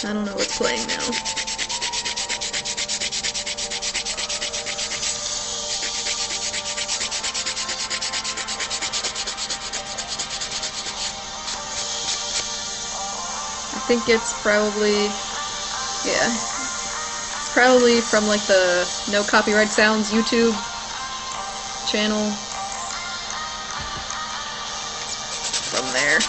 I don't know what's playing now. I think it's probably, yeah, it's probably from like the No Copyright Sounds YouTube channel. From there.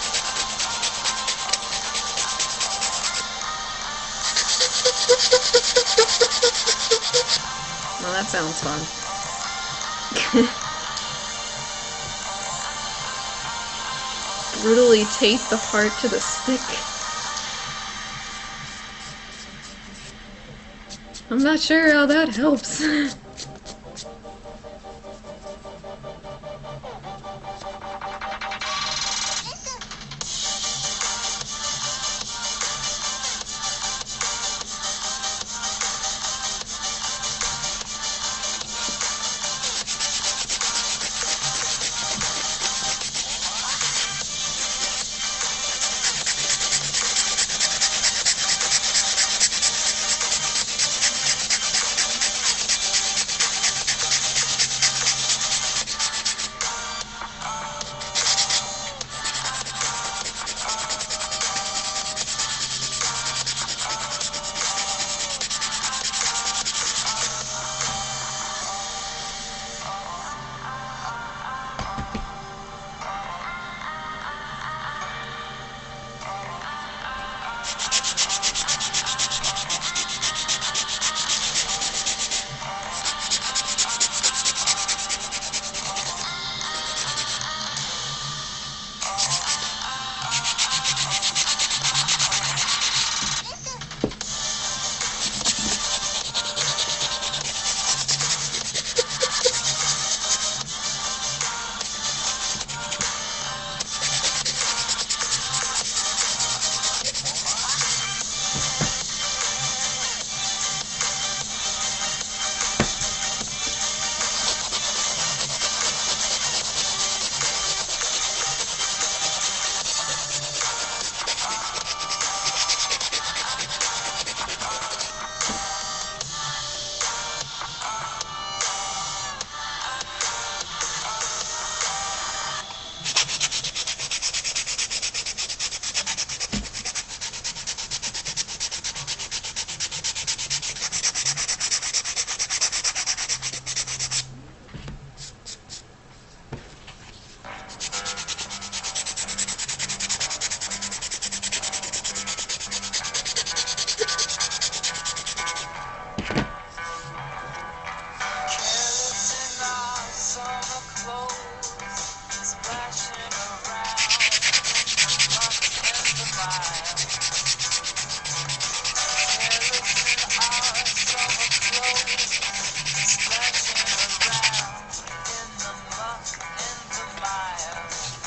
Well, that sounds fun. Brutally tape the heart to the stick. I'm not sure how that helps.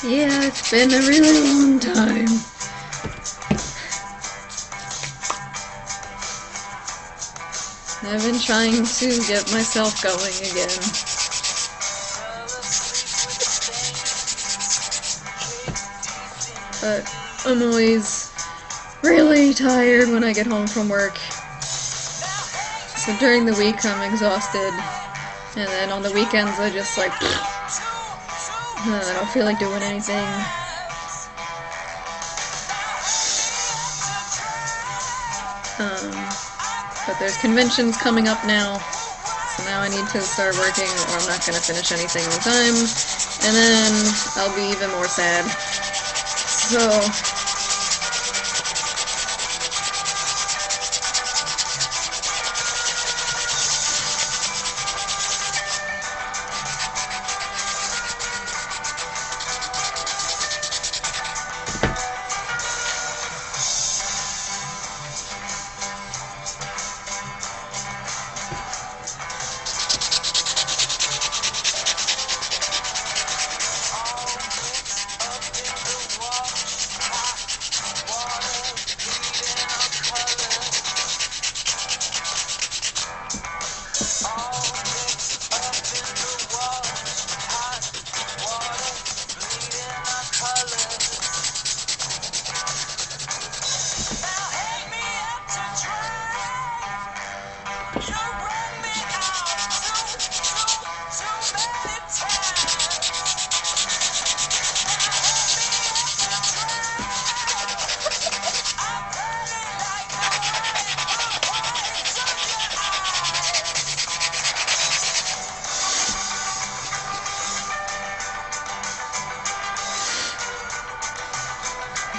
Yeah, it's been a really long time. I've been trying to get myself going again. But I'm always really tired when I get home from work. So during the week I'm exhausted, and then on the weekends I just like, I don't feel like doing anything. But there's conventions coming up now, so now I need to start working or I'm not going to finish anything in time, and then I'll be even more sad. So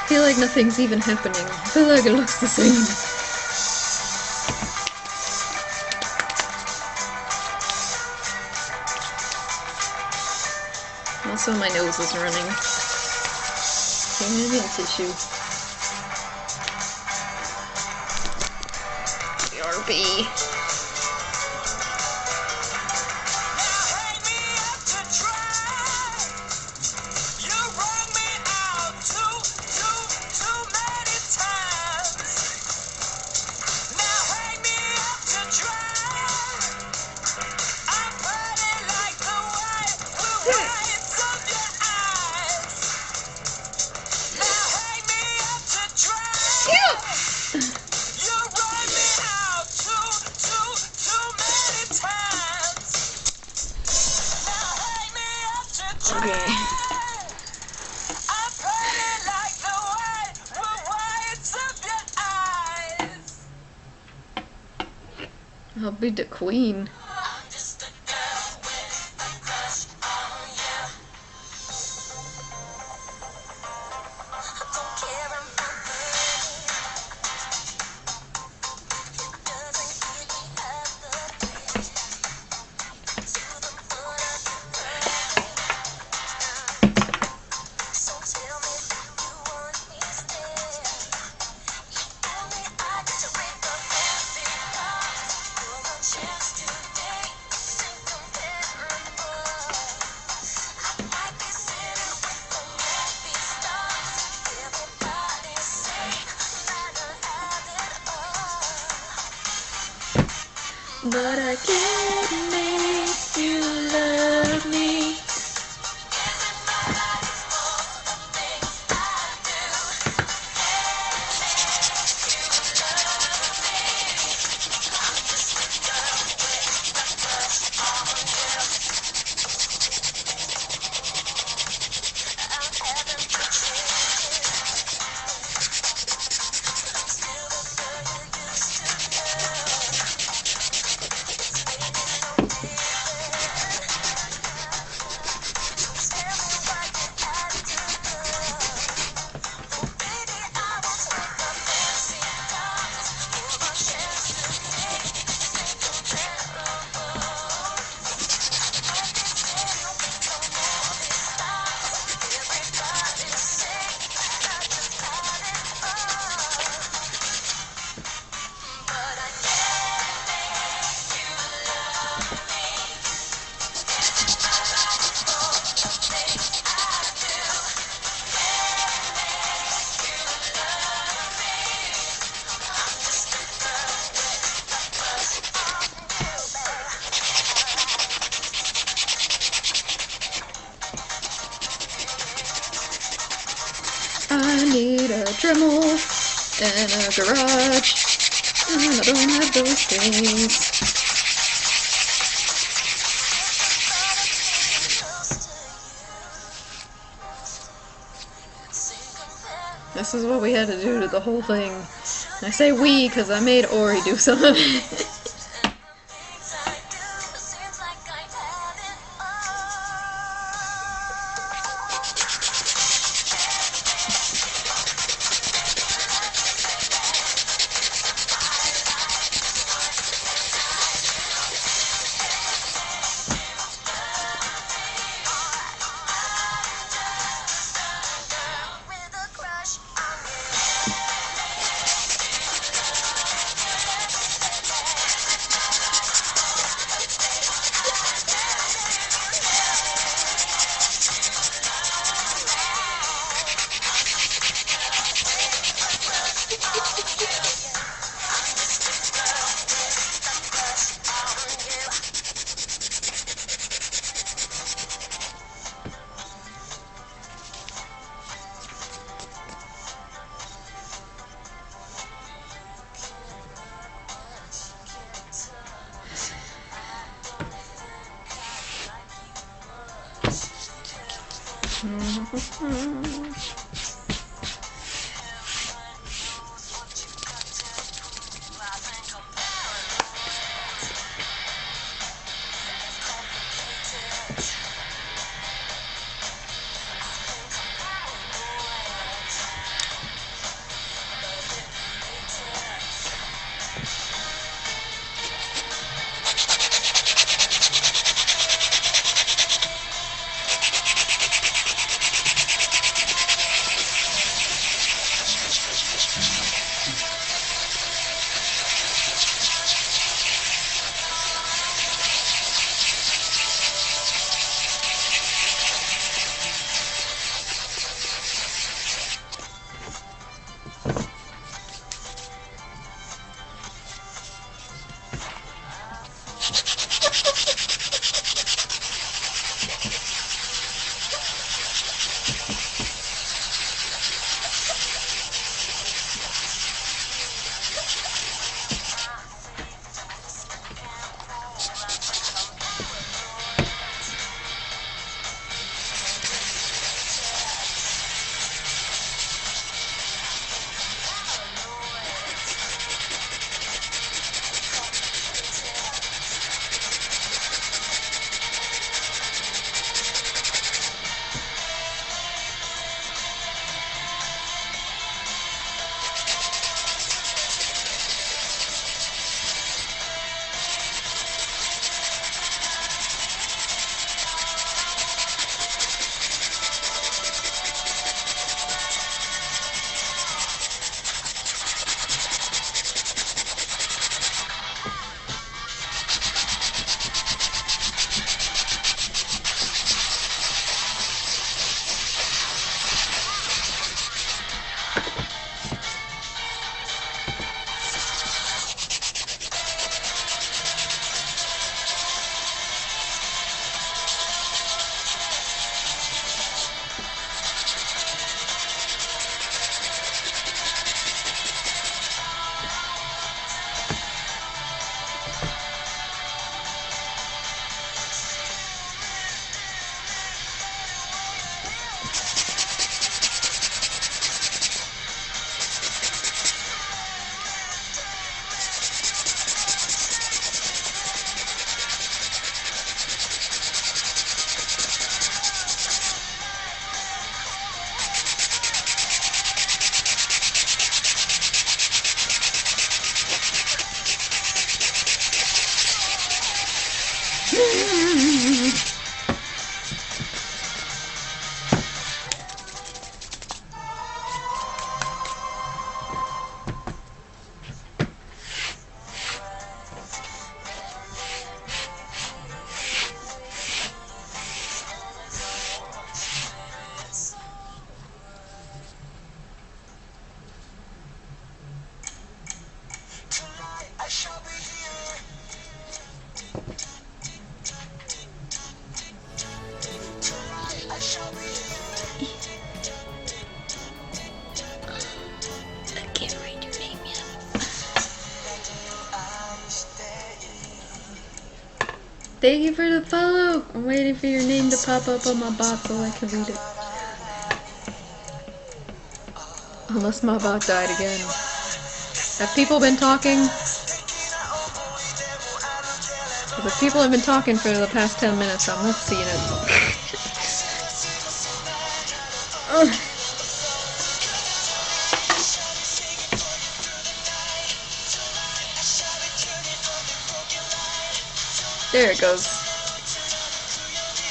I feel like nothing's even happening. I feel like it looks the same. Also, my nose is running. Okay, maybe a tissue. BRB. Okay. I'll be the queen. But I can't make you love me. I need a Dremel and a garage, and I don't have those things. This is what we had to do to the whole thing. And I say we because I made Ori do some of it. Thank you for the follow! I'm waiting for your name to pop up on my bot so I can read it. Unless my bot died again. Have people been talking? Because if people have been talking for the past 10 minutes, I'm not seeing it. There it goes.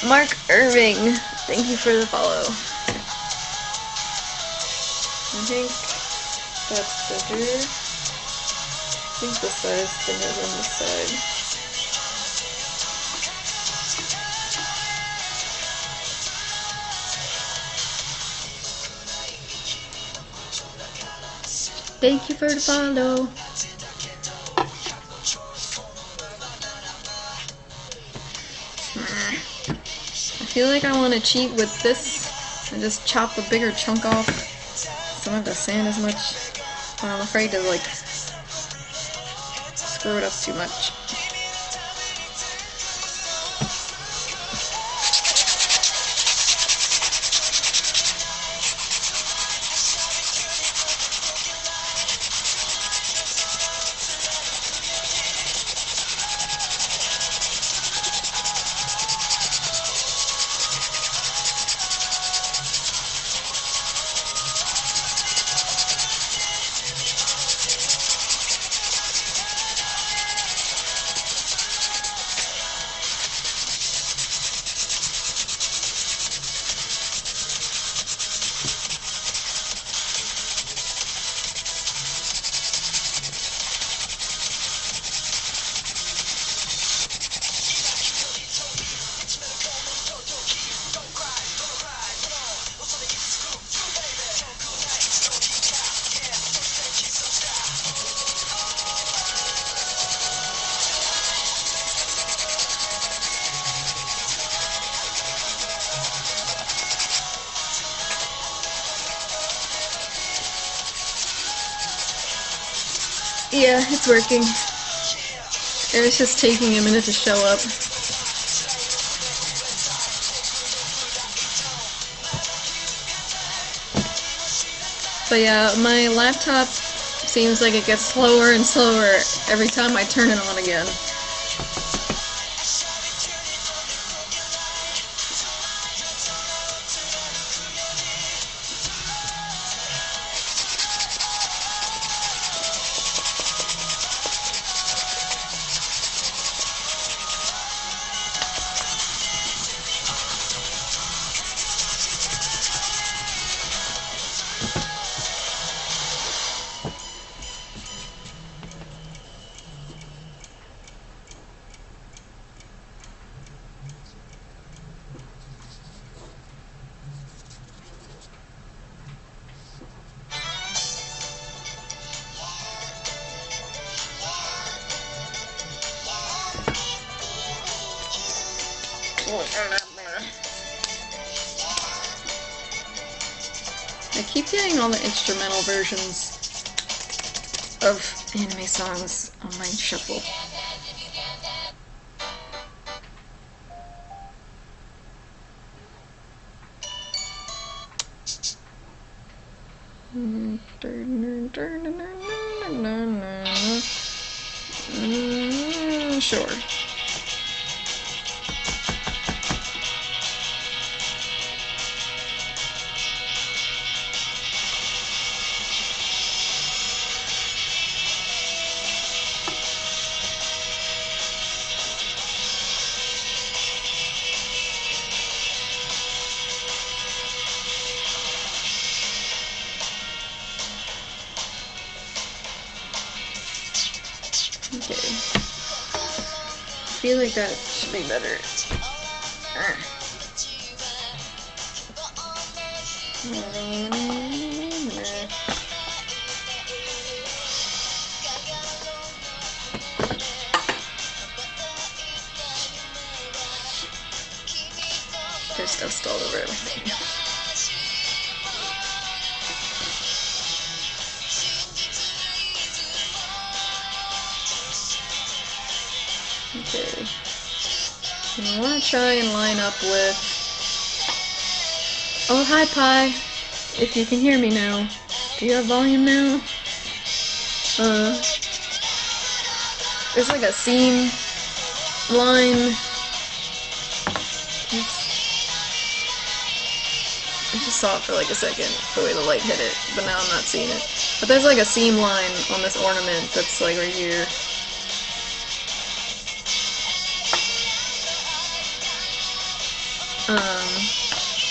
Mark Irving, thank you for the follow. I think that's bigger. I think this side is thinner than this side. Thank you for the follow. I feel like I want to cheat with this and just chop a bigger chunk off so I don't have to sand as much, but I'm afraid to like screw it up too much. Yeah, it's working. It was just taking a minute to show up. But yeah, my laptop seems like it gets slower and slower every time I turn it on again. I keep getting all the instrumental versions of anime songs on my shuffle. Sure. Okay. I feel like that should be better. There's stuff stalled over everything. Okay. I want to try and line up with... Oh, hi, Pi. If you can hear me now. Do you have volume now? There's like a seam line. I just saw it for like a second, the way the light hit it, but now I'm not seeing it. But there's like a seam line on this ornament that's like right here.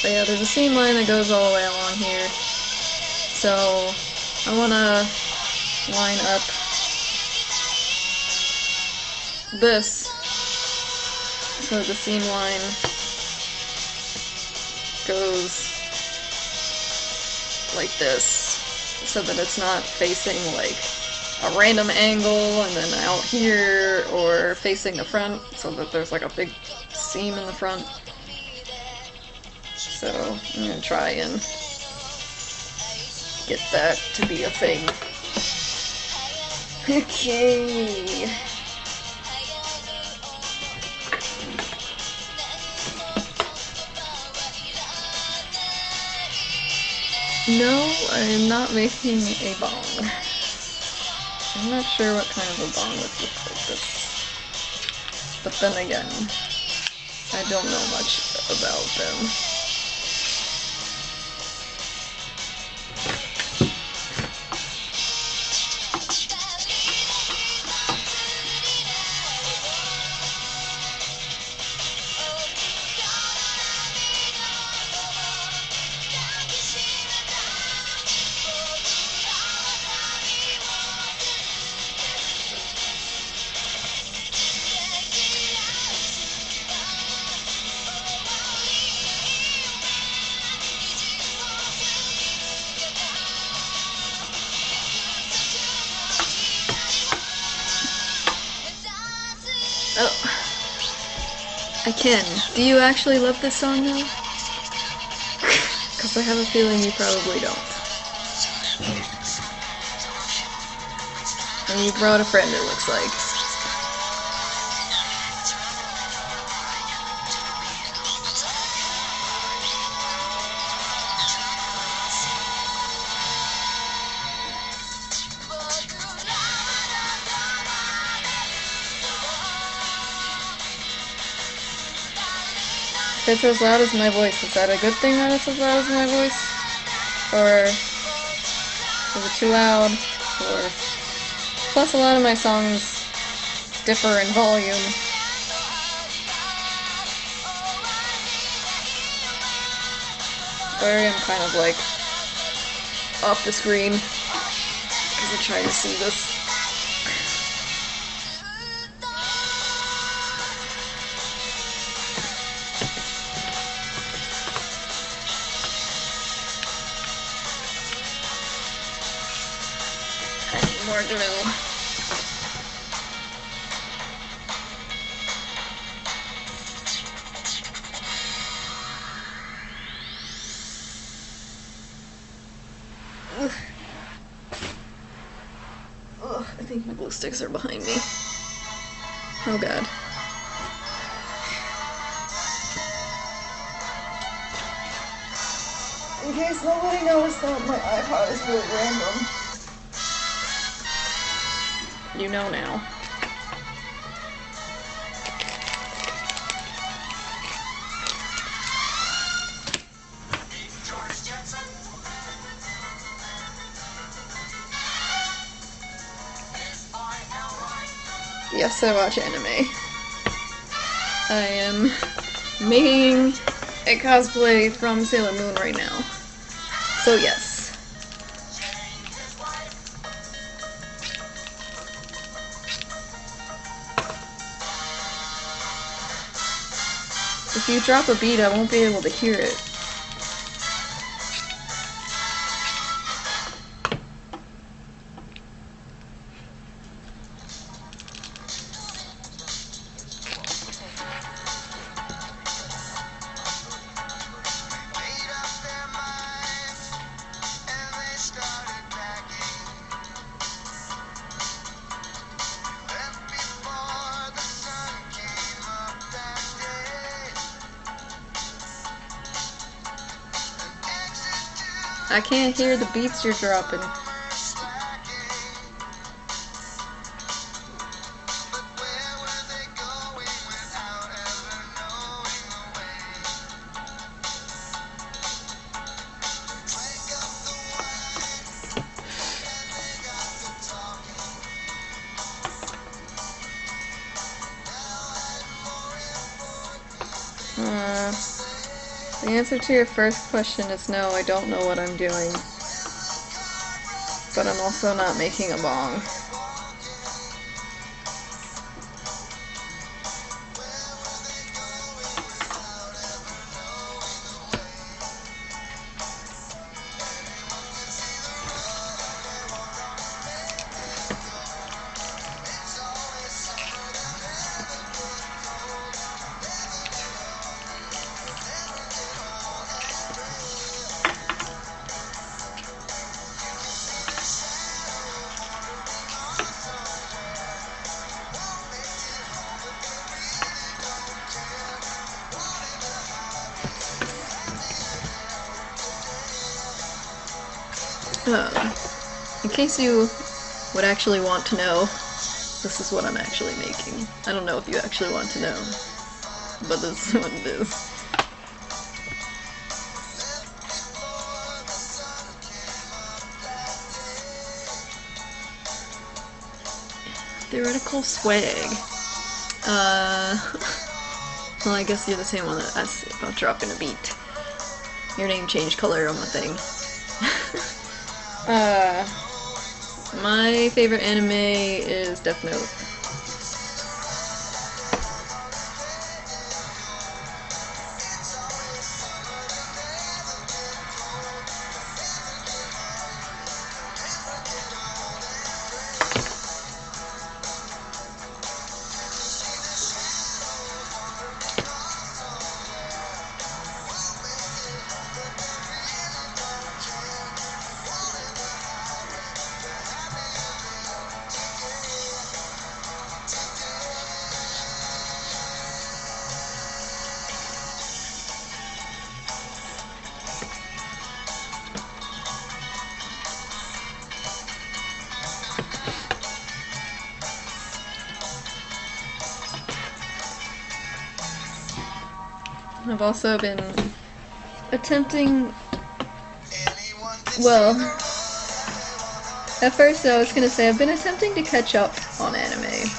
But yeah, there's a seam line that goes all the way along here. So I want to line up this so the seam line goes like this, so that it's not facing like a random angle and then out here, or facing the front so that there's like a big seam in the front. So I'm gonna try and get that to be a thing. Okay. No, I'm not making a bong. I'm not sure what kind of a bong would look like this. But then again, I don't know much about them. Oh. I can. Do you actually love this song though? Because I have a feeling you probably don't. And you brought a friend, it looks like. If it's as loud as my voice, is that a good thing that it's as loud as my voice? Or is it too loud? Or plus a lot of my songs differ in volume. Or I'm kind of like off the screen because I'm trying to see this. I need more glue. Ugh, I think my glue sticks are behind me. Oh god. In case nobody noticed that my iPod is really random. You know now. Yes, I watch anime. I am making a cosplay from Sailor Moon right now. So yes. If you drop a beat, I won't be able to hear it. I can't hear the beats you're dropping. The answer to your first question is no, I don't know what I'm doing. But I'm also not making a bong. In case you would actually want to know, this is what I'm actually making. I don't know if you actually want to know, but this is what it is. Theoretical swag. Well, I guess you're the same one that asked about dropping a beat. Your name changed color on the thing. My favorite anime is Death Note. I've also been attempting, well, at first I was gonna say I've been attempting to catch up on anime.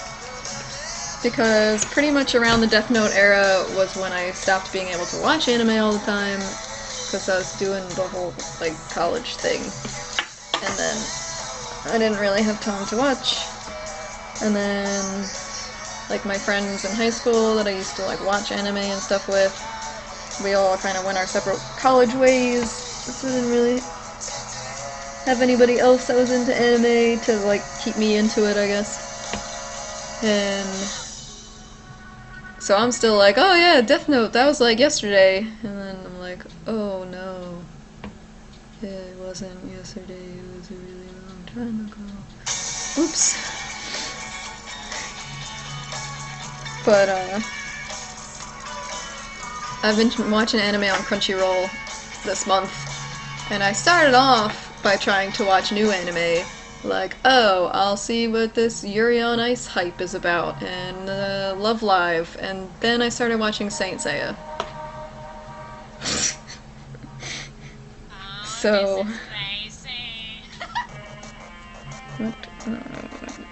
Because pretty much around the Death Note era was when I stopped being able to watch anime all the time, because I was doing the whole, like, college thing. And then I didn't really have time to watch. And then, like, my friends in high school that I used to, like, watch anime and stuff with, we all kind of went our separate college ways, so I didn't really have anybody else that was into anime to, like, keep me into it, I guess. And so I'm still like, oh yeah, Death Note, that was like yesterday. And then I'm like, oh no. Yeah, it wasn't yesterday, it was a really long time ago. Oops. But, I've been watching anime on Crunchyroll this month, and I started off by trying to watch new anime. Like, oh, I'll see what this Yuri on Ice hype is about, and Love Live, and then I started watching Saint Seiya. So, what? I don't know what this is.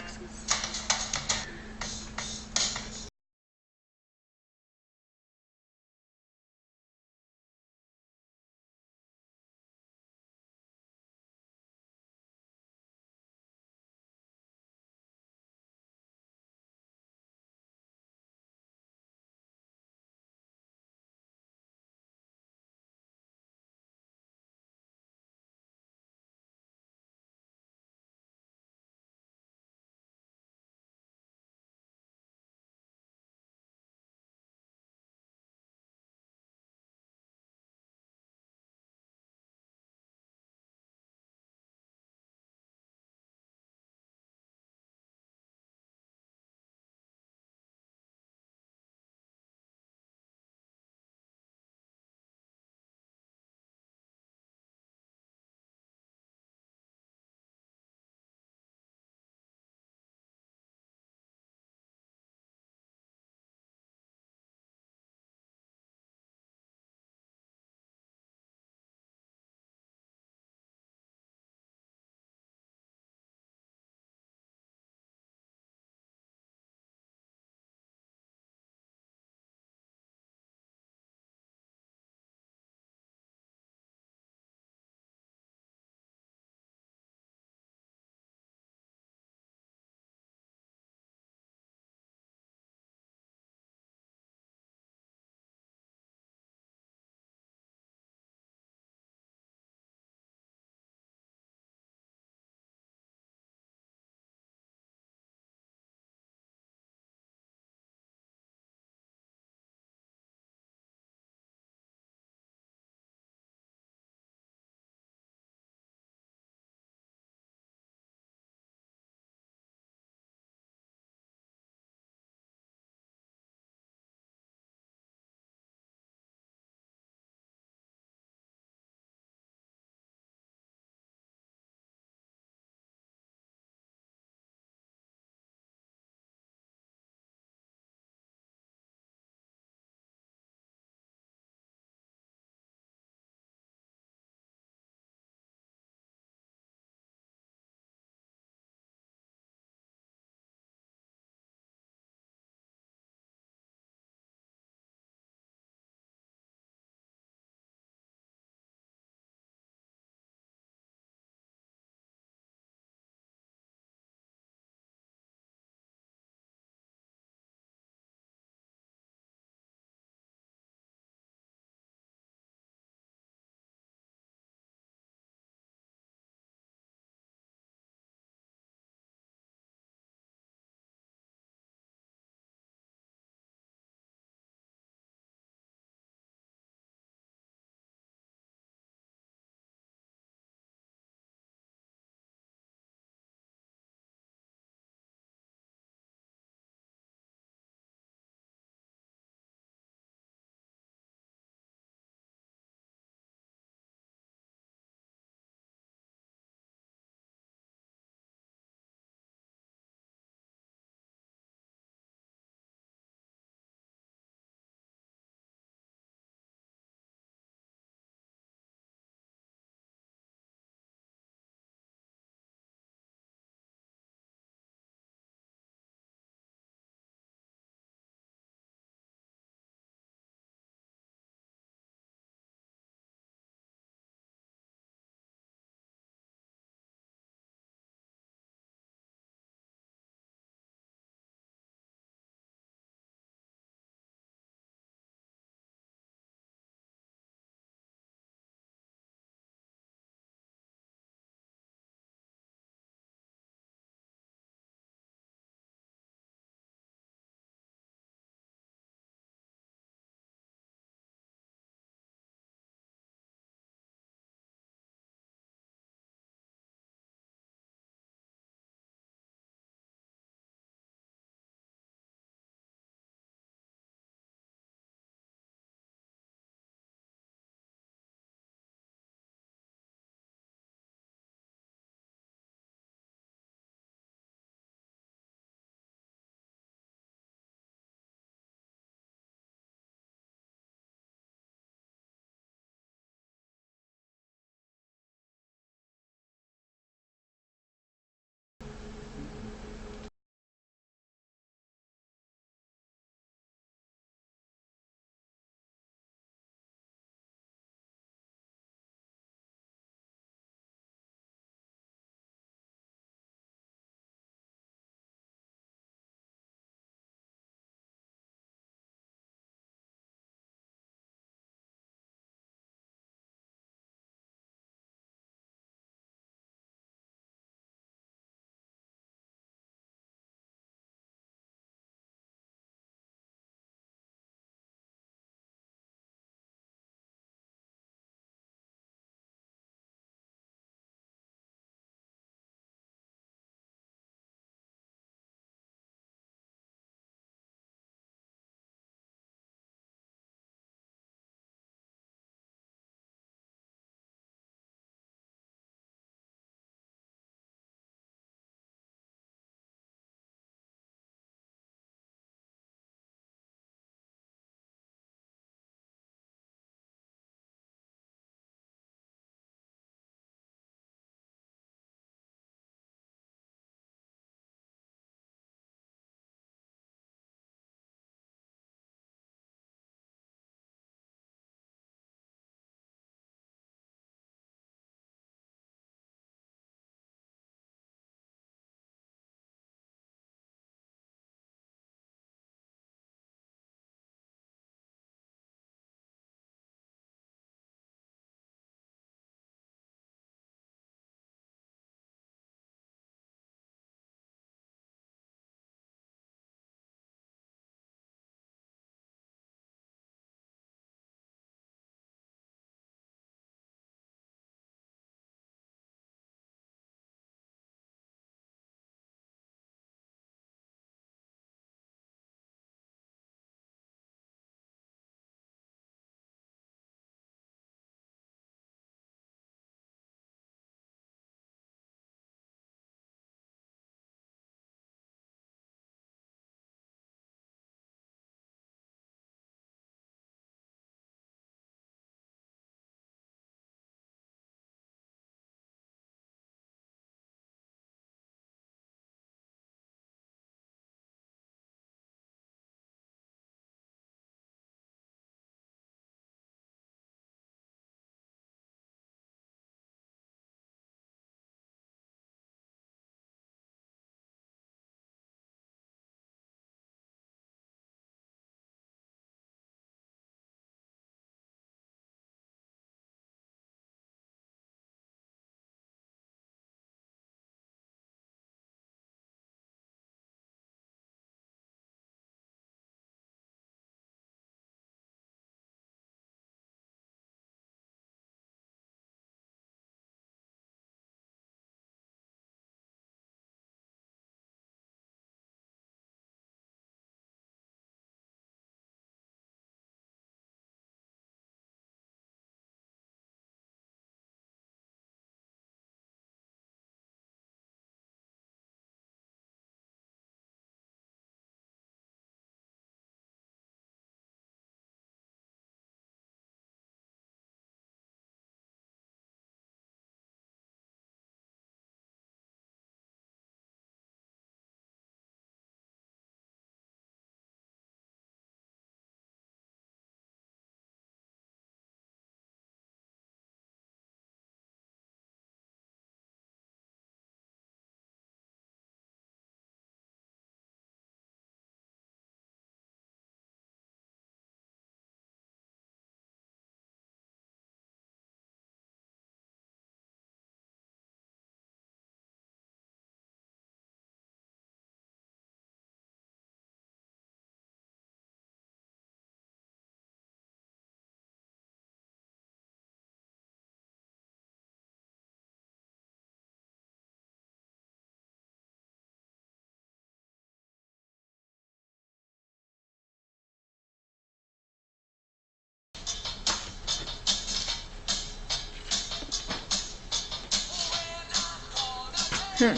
I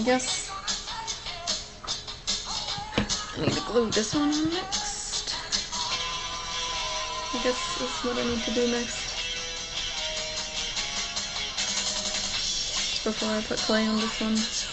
guess I need to glue this one on next. I guess that's what I need to do next. Before I put clay on this one.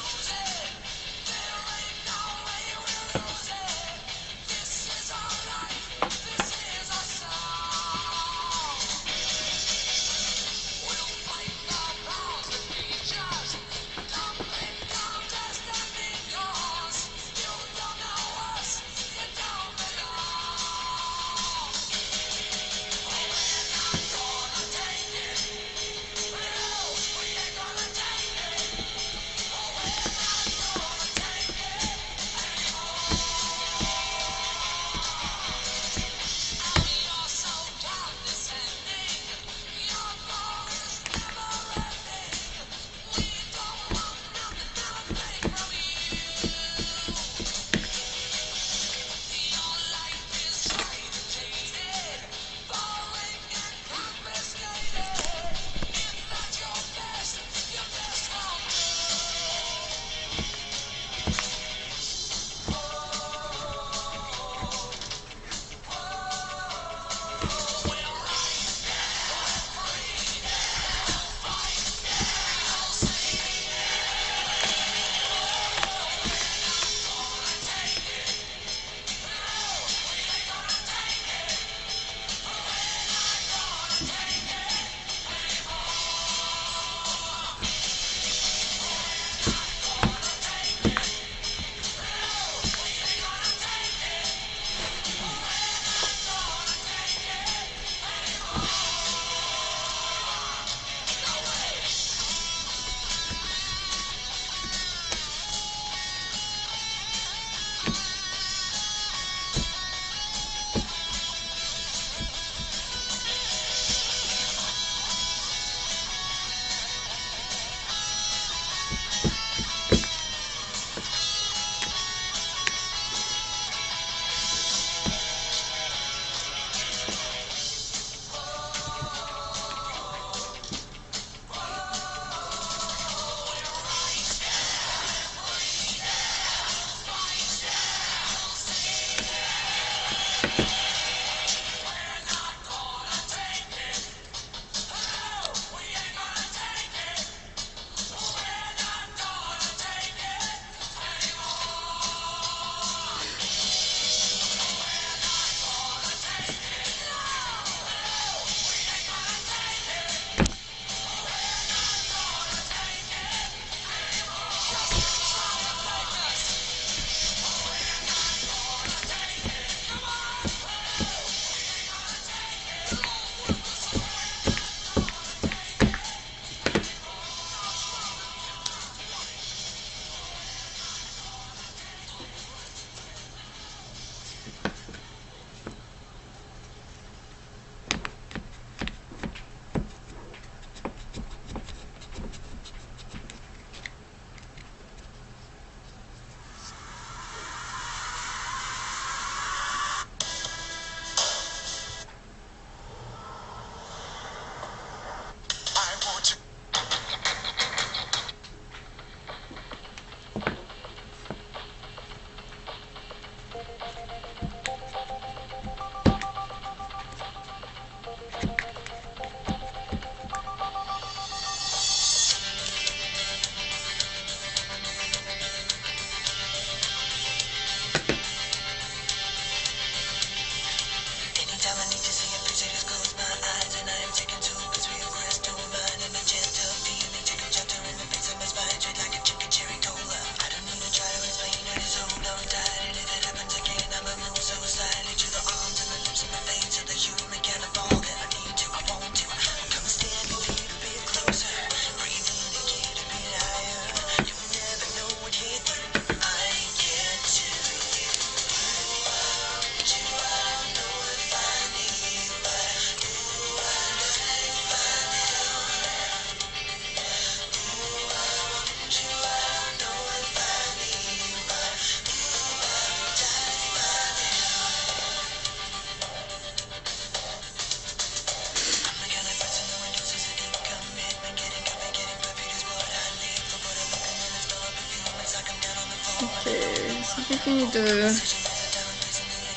think I need to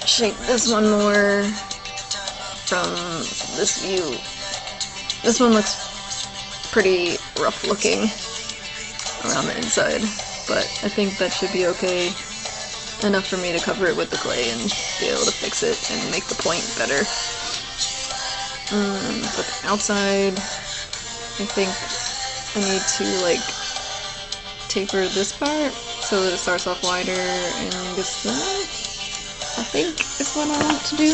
shape this one more from this view. This one looks pretty rough looking around the inside, but I think that should be okay enough for me to cover it with the clay and be able to fix it and make the point better. But the outside, I think I need to like taper this part so that it starts off wider and gets thinner, I think is what I want to do.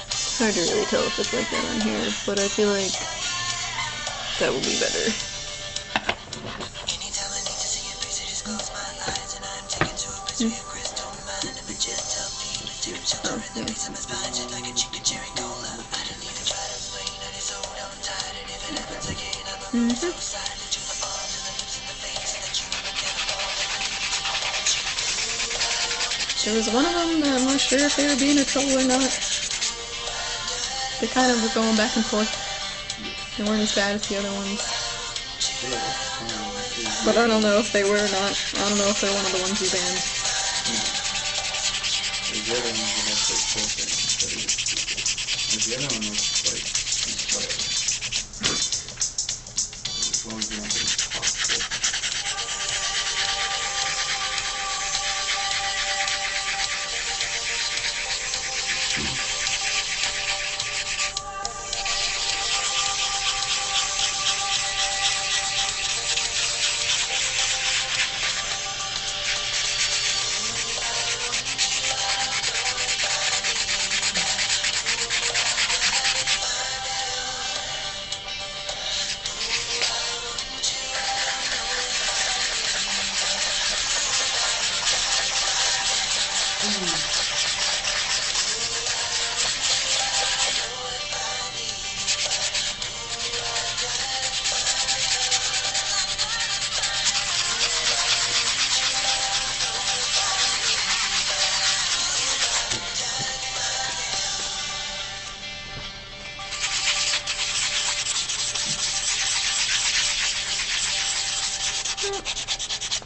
It's hard to really tell if it's like that on here, but I feel like that will be better. Oh, yeah. There was one of them that I'm not sure if they were being a troll or not. They kind of were going back and forth. They weren't as bad as the other ones. But I don't know if they were or not. I don't know if they're one of the ones you banned. The other one was like perfect. The other one was like whatever. As long as you want it possible.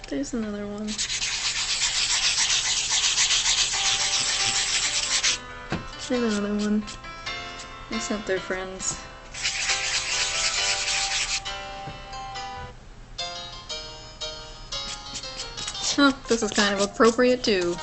There's another one. There's another one. They sent their friends. Huh, this is kind of appropriate too.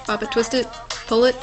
Pop it, twist it, pull it.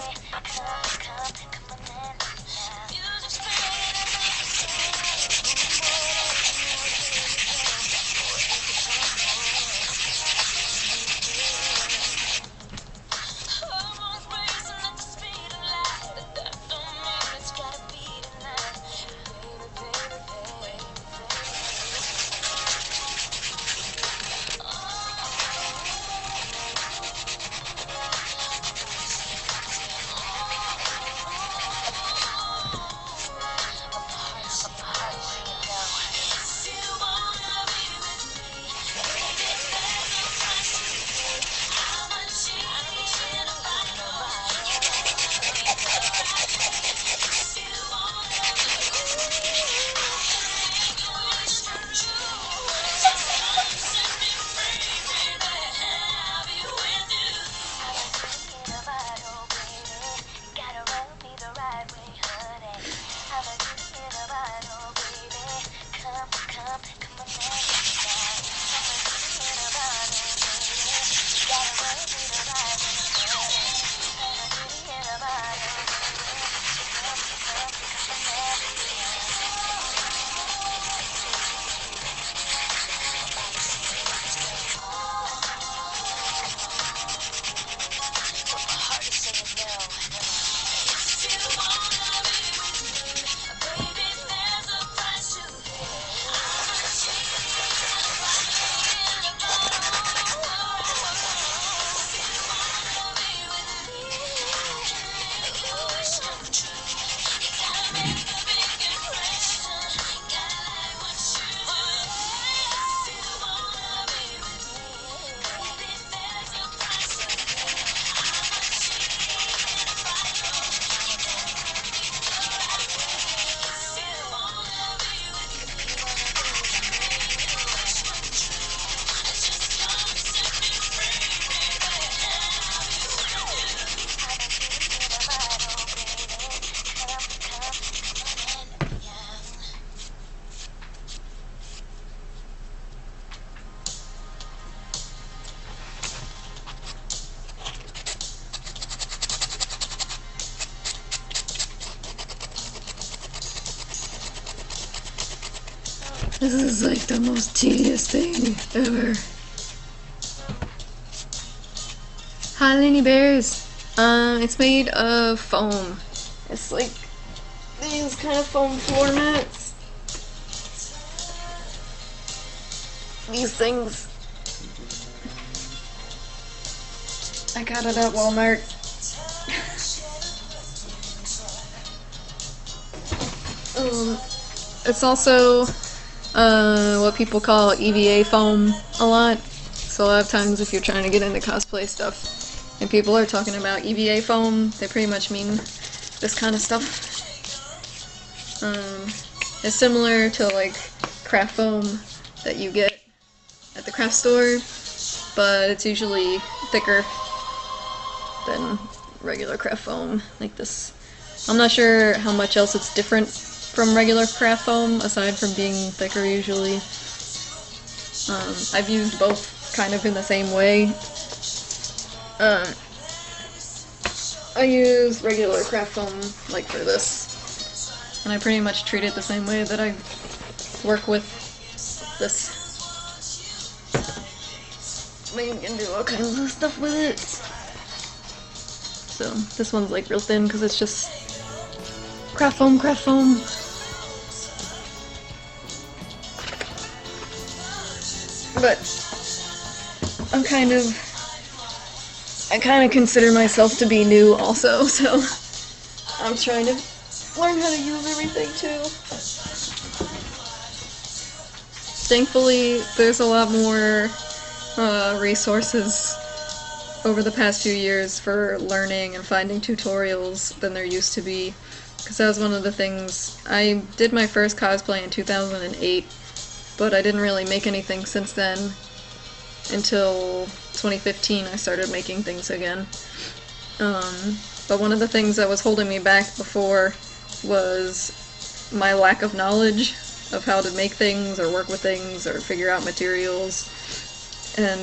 This is like the most tedious thing ever. Hi, Lenny Bears. It's made of foam. It's like these kind of foam floor mats. These things. I got it at Walmart. It's also what people call EVA foam a lot. So a lot of times if you're trying to get into cosplay stuff and people are talking about EVA foam, they pretty much mean this kind of stuff. It's similar to like craft foam that you get at the craft store, but it's usually thicker than regular craft foam like this. I'm not sure how much else it's different from regular craft foam aside from being thicker usually. I've used both kind of in the same way. I use regular craft foam like for this, and I pretty much treat it the same way that I work with this. You can do all kinds of stuff with it. So this one's like real thin because it's just craft foam, craft foam. But I kind of consider myself to be new also, so I'm trying to learn how to use everything too. Thankfully, there's a lot more resources over the past few years for learning and finding tutorials than there used to be, because that was one of the things. I did my first cosplay in 2008, but I didn't really make anything since then until 2015 I started making things again. But one of the things that was holding me back before was my lack of knowledge of how to make things or work with things or figure out materials. And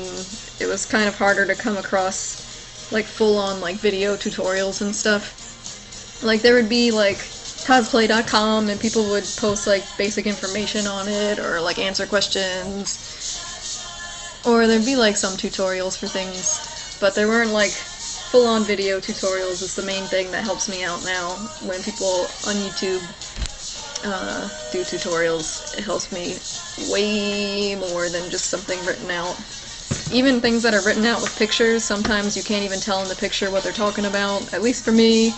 it was kind of harder to come across like full-on like video tutorials and stuff. Like there would be like cosplay.com and people would post like basic information on it or like answer questions, or there'd be like some tutorials for things, but there weren't like full-on video tutorials. Is the main thing that helps me out now when people on YouTube do tutorials. It helps me way more than just something written out. Even things that are written out with pictures, sometimes you can't even tell in the picture what they're talking about, at least for me.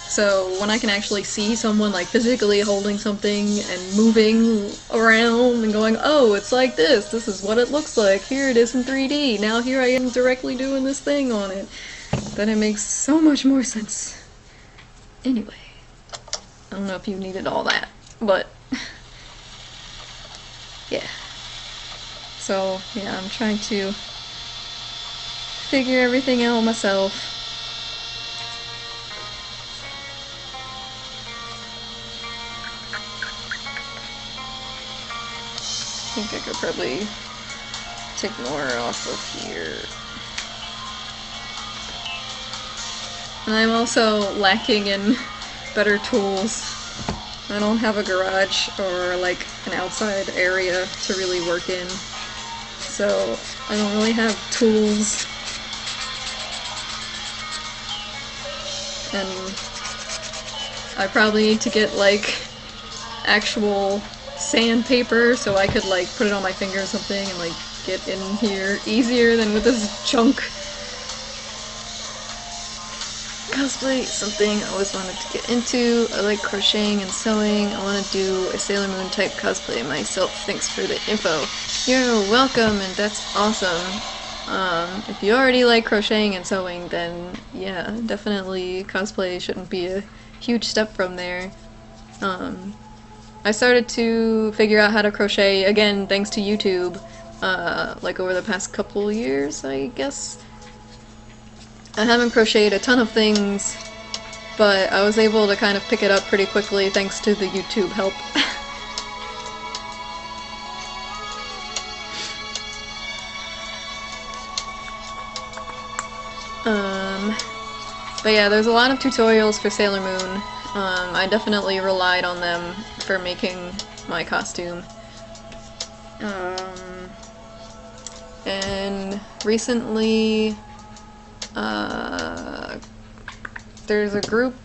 So when I can actually see someone like physically holding something and moving around and going, oh, it's like this is what it looks like, here it is in 3D, now here I am directly doing this thing on it, then it makes so much more sense. Anyway, I don't know if you needed all that, but yeah. So yeah, I'm trying to figure everything out myself. I think I could probably take more off of here. And I'm also lacking in better tools. I don't have a garage or like an outside area to really work in, so I don't really have tools. And I probably need to get like actual sandpaper so I could like put it on my finger or something and like get in here easier than with this chunk. Cosplay is something I always wanted to get into. I like crocheting and sewing. I want to do a Sailor Moon type cosplay myself. Thanks for the info. You're welcome, and that's awesome. If you already like crocheting and sewing, then yeah, definitely cosplay shouldn't be a huge step from there. I started to figure out how to crochet, again, thanks to YouTube, like over the past couple years, I guess. I haven't crocheted a ton of things, but I was able to kind of pick it up pretty quickly thanks to the YouTube help. But yeah, there's a lot of tutorials for Sailor Moon. I definitely relied on them for making my costume, And recently, there's a group,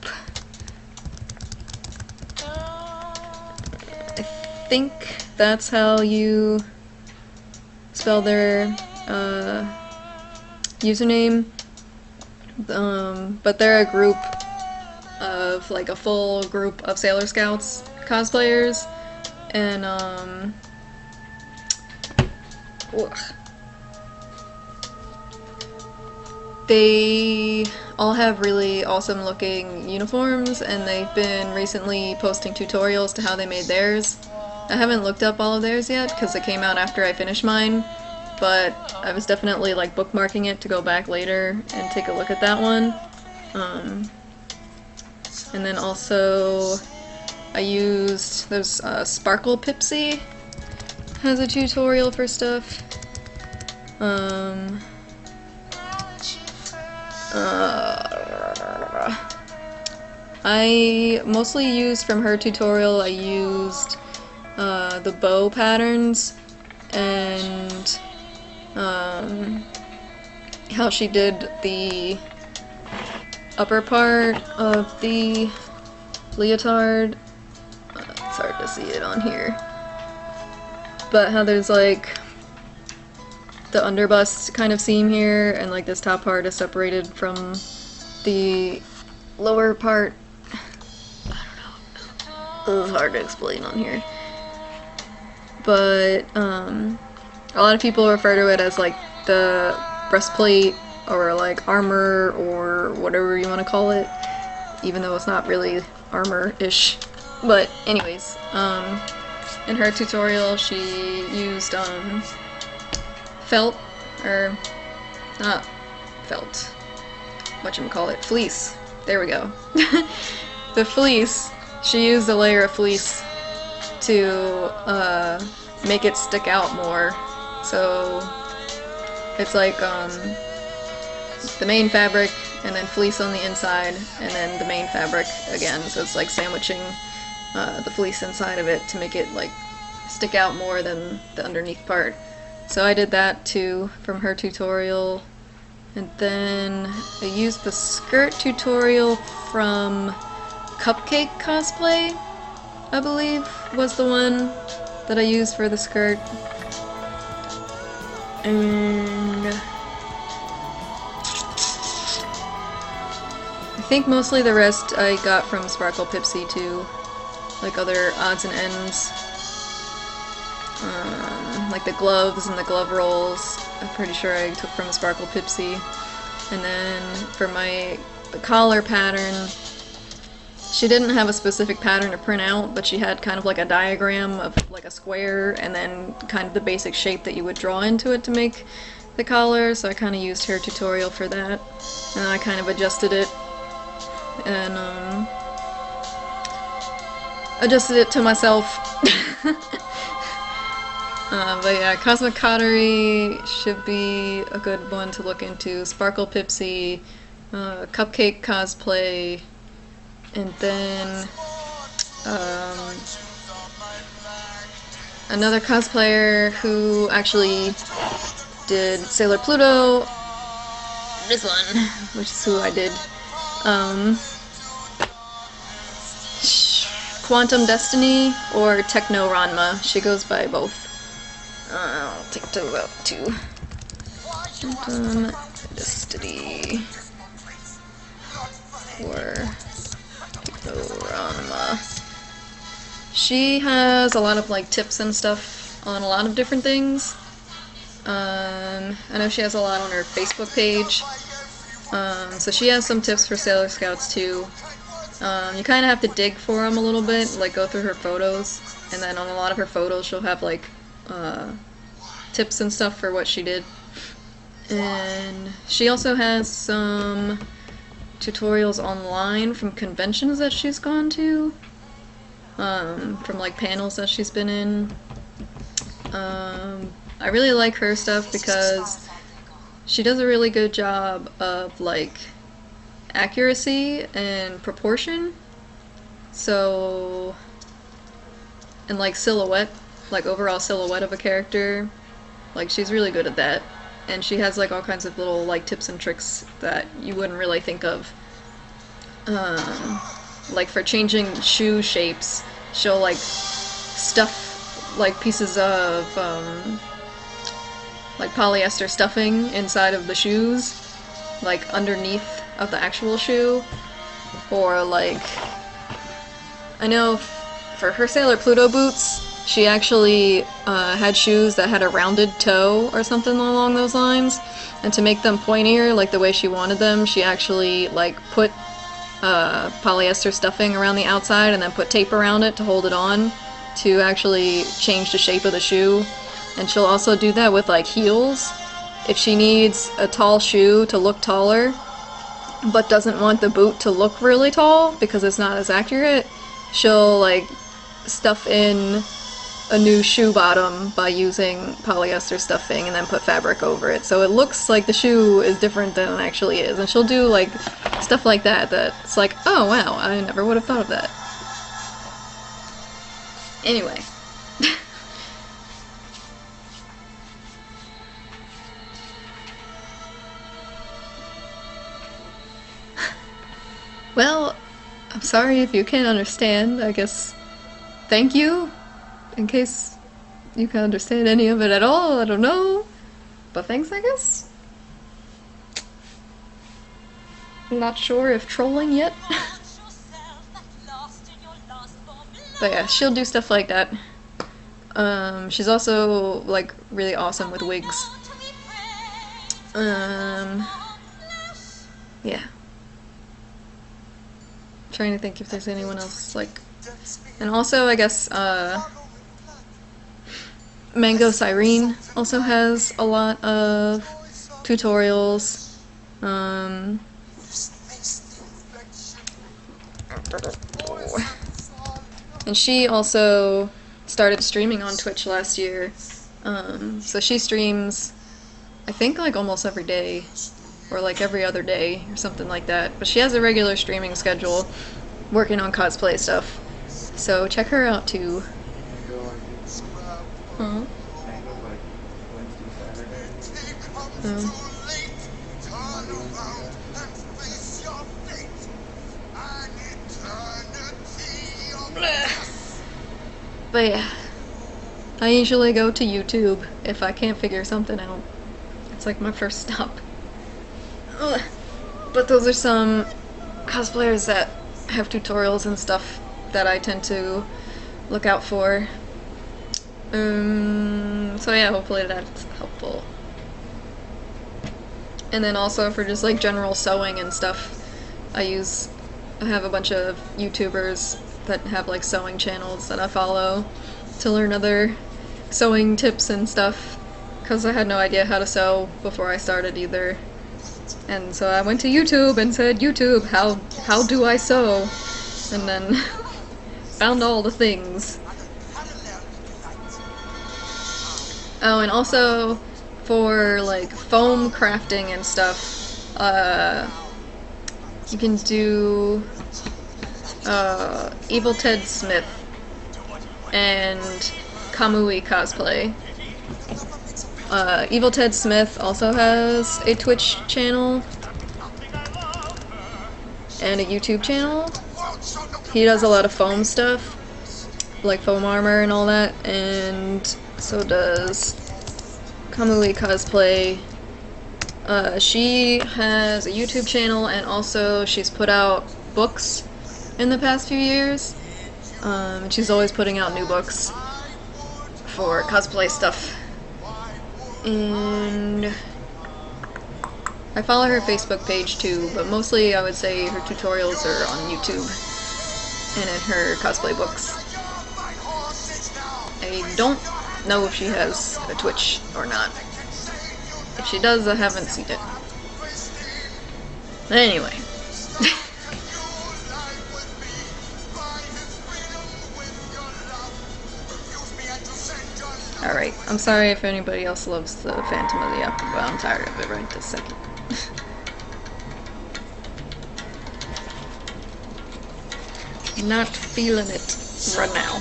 I think that's how you spell their username, but they're a group of, like, a full group of Sailor Scouts cosplayers, and they all have really awesome looking uniforms, and they've been recently posting tutorials to how they made theirs. I haven't looked up all of theirs yet because it came out after I finished mine, but I was definitely like bookmarking it to go back later and take a look at that one. And then also I used, there's Sparkle Pipsy has a tutorial for stuff. I mostly used from her tutorial, I used the bow patterns and how she did the upper part of the leotard. It's hard to see it on here, but how there's like the underbust kind of seam here, and like this top part is separated from the lower part. I don't know. It's hard to explain on here. But a lot of people refer to it as like the breastplate or like armor or whatever you want to call it, even though it's not really armor-ish. But anyways, in her tutorial she used felt, or not felt, whatchamacallit, fleece. There we go. The fleece, she used a layer of fleece to make it stick out more. So it's like the main fabric and then fleece on the inside and then the main fabric again. So it's like sandwiching the fleece inside of it to make it like stick out more than the underneath part. So I did that too from her tutorial. And then I used the skirt tutorial from Cupcake Cosplay, I believe, was the one that I used for the skirt. And I think mostly the rest I got from Sparkle Pipsy too, like other odds and ends. Like the gloves and the glove rolls, I'm pretty sure I took from Sparkle Pipsy. And then for the collar pattern, she didn't have a specific pattern to print out, but she had kind of like a diagram of like a square and then kind of the basic shape that you would draw into it to make the collar, so I kind of used her tutorial for that. And I kind of adjusted it and adjusted it to myself. But yeah, Cosmic Cottery should be a good one to look into. Sparkle Pipsy, Cupcake Cosplay, and then another cosplayer who actually did Sailor Pluto, this one, which is who I did, Quantum Destiny or Techno Ranma. She goes by both. I'll take two out too. Quantum Destiny or Techno Ranma. She has a lot of like tips and stuff on a lot of different things. I know she has a lot on her Facebook page. So she has some tips for Sailor Scouts too. You kind of have to dig for them a little bit, like go through her photos, and then on a lot of her photos she'll have like tips and stuff for what she did. And she also has some tutorials online from conventions that she's gone to, from like panels that she's been in. I really like her stuff because she does a really good job of like accuracy and proportion, so, and like silhouette like overall silhouette of a character. Like she's really good at that, and she has like all kinds of little like tips and tricks that you wouldn't really think of. Like for changing shoe shapes, she'll like stuff like pieces of like polyester stuffing inside of the shoes, like underneath of the actual shoe, or like I know for her Sailor Pluto boots, she actually had shoes that had a rounded toe or something along those lines, and to make them pointier like the way she wanted them, she actually like put polyester stuffing around the outside and then put tape around it to hold it on to actually change the shape of the shoe. And she'll also do that with like heels. If she needs a tall shoe to look taller but doesn't want the boot to look really tall because it's not as accurate, she'll like stuff in a new shoe bottom by using polyester stuffing and then put fabric over it, so it looks like the shoe is different than it actually is. And she'll do like stuff like that that's like, oh wow, I never would have thought of that. Anyway. Well, I'm sorry if you can't understand. I guess thank you, in case you can understand any of it at all. I don't know. But thanks, I guess. I'm not sure if trolling yet. But yeah, she'll do stuff like that. She's also like really awesome with wigs. Yeah. Trying to think if there's anyone else like, and also I guess Mango Cyrene also has a lot of tutorials. And she also started streaming on Twitch last year. So she streams, I think like almost every day, or like every other day, or something like that. But she has a regular streaming schedule, working on cosplay stuff. So check her out too. Huh? But yeah, I usually go to YouTube if I can't figure something out. It's like my first stop. Ugh. But those are some cosplayers that have tutorials and stuff that I tend to look out for. So yeah, hopefully that's helpful. And then also for just like general sewing and stuff, I have a bunch of YouTubers that have like sewing channels that I follow to learn other sewing tips and stuff, because I had no idea how to sew before I started either. And so I went to YouTube and said, YouTube, how do I sew? And then found all the things. Oh, and also for like foam crafting and stuff, you can do Evil Ted Smith and Kamui Cosplay. Evil Ted Smith also has a Twitch channel and a YouTube channel. He does a lot of foam stuff, like foam armor and all that, and so does Kamui Cosplay. She has a YouTube channel, and also she's put out books in the past few years. And she's always putting out new books for cosplay stuff. And I follow her Facebook page too, but mostly I would say her tutorials are on YouTube and in her cosplay books. I don't know if she has a Twitch or not. If she does, I haven't seen it. Anyway. Alright, I'm sorry if anybody else loves the Phantom of the Opera, but I'm tired of it right this second. Not feeling it right now.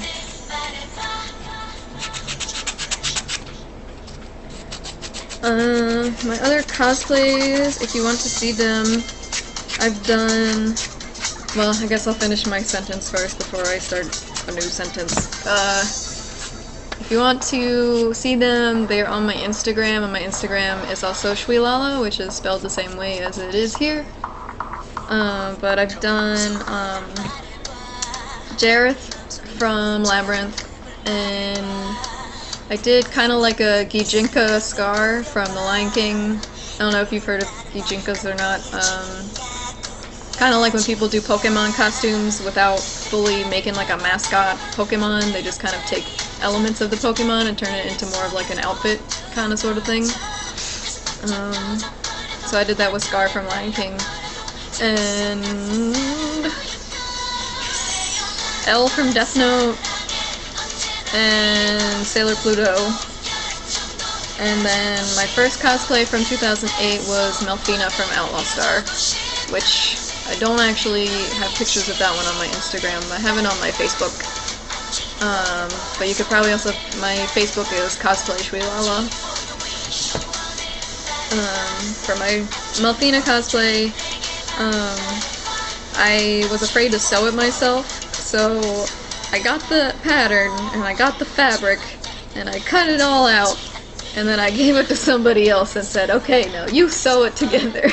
My other cosplays, if you want to see them, I've done... Well, I guess I'll finish my sentence first before I start a new sentence. If you want to see them, they're on my Instagram, and my Instagram is also Schwie, which is spelled the same way as it is here. But I've done Jareth from Labyrinth, and I did kind of like a Gijinka Scar from The Lion King. I don't know if you've heard of Gijinkas or not. Kind of like when people do Pokemon costumes without fully making like a mascot Pokemon, they just kind of take elements of the Pokemon and turn it into more of like an outfit kind of sort of thing. So I did that with Scar from Lion King. And Elle from Death Note, and Sailor Pluto. And then my first cosplay from 2008 was Melfina from Outlaw Star, which I don't actually have pictures of that one on my Instagram. I have it on my Facebook. But you could probably also... My Facebook is Cosplay Schwie. For my Melfina cosplay, I was afraid to sew it myself, so I got the pattern, and I got the fabric, and I cut it all out, and then I gave it to somebody else and said, okay, now you sew it together.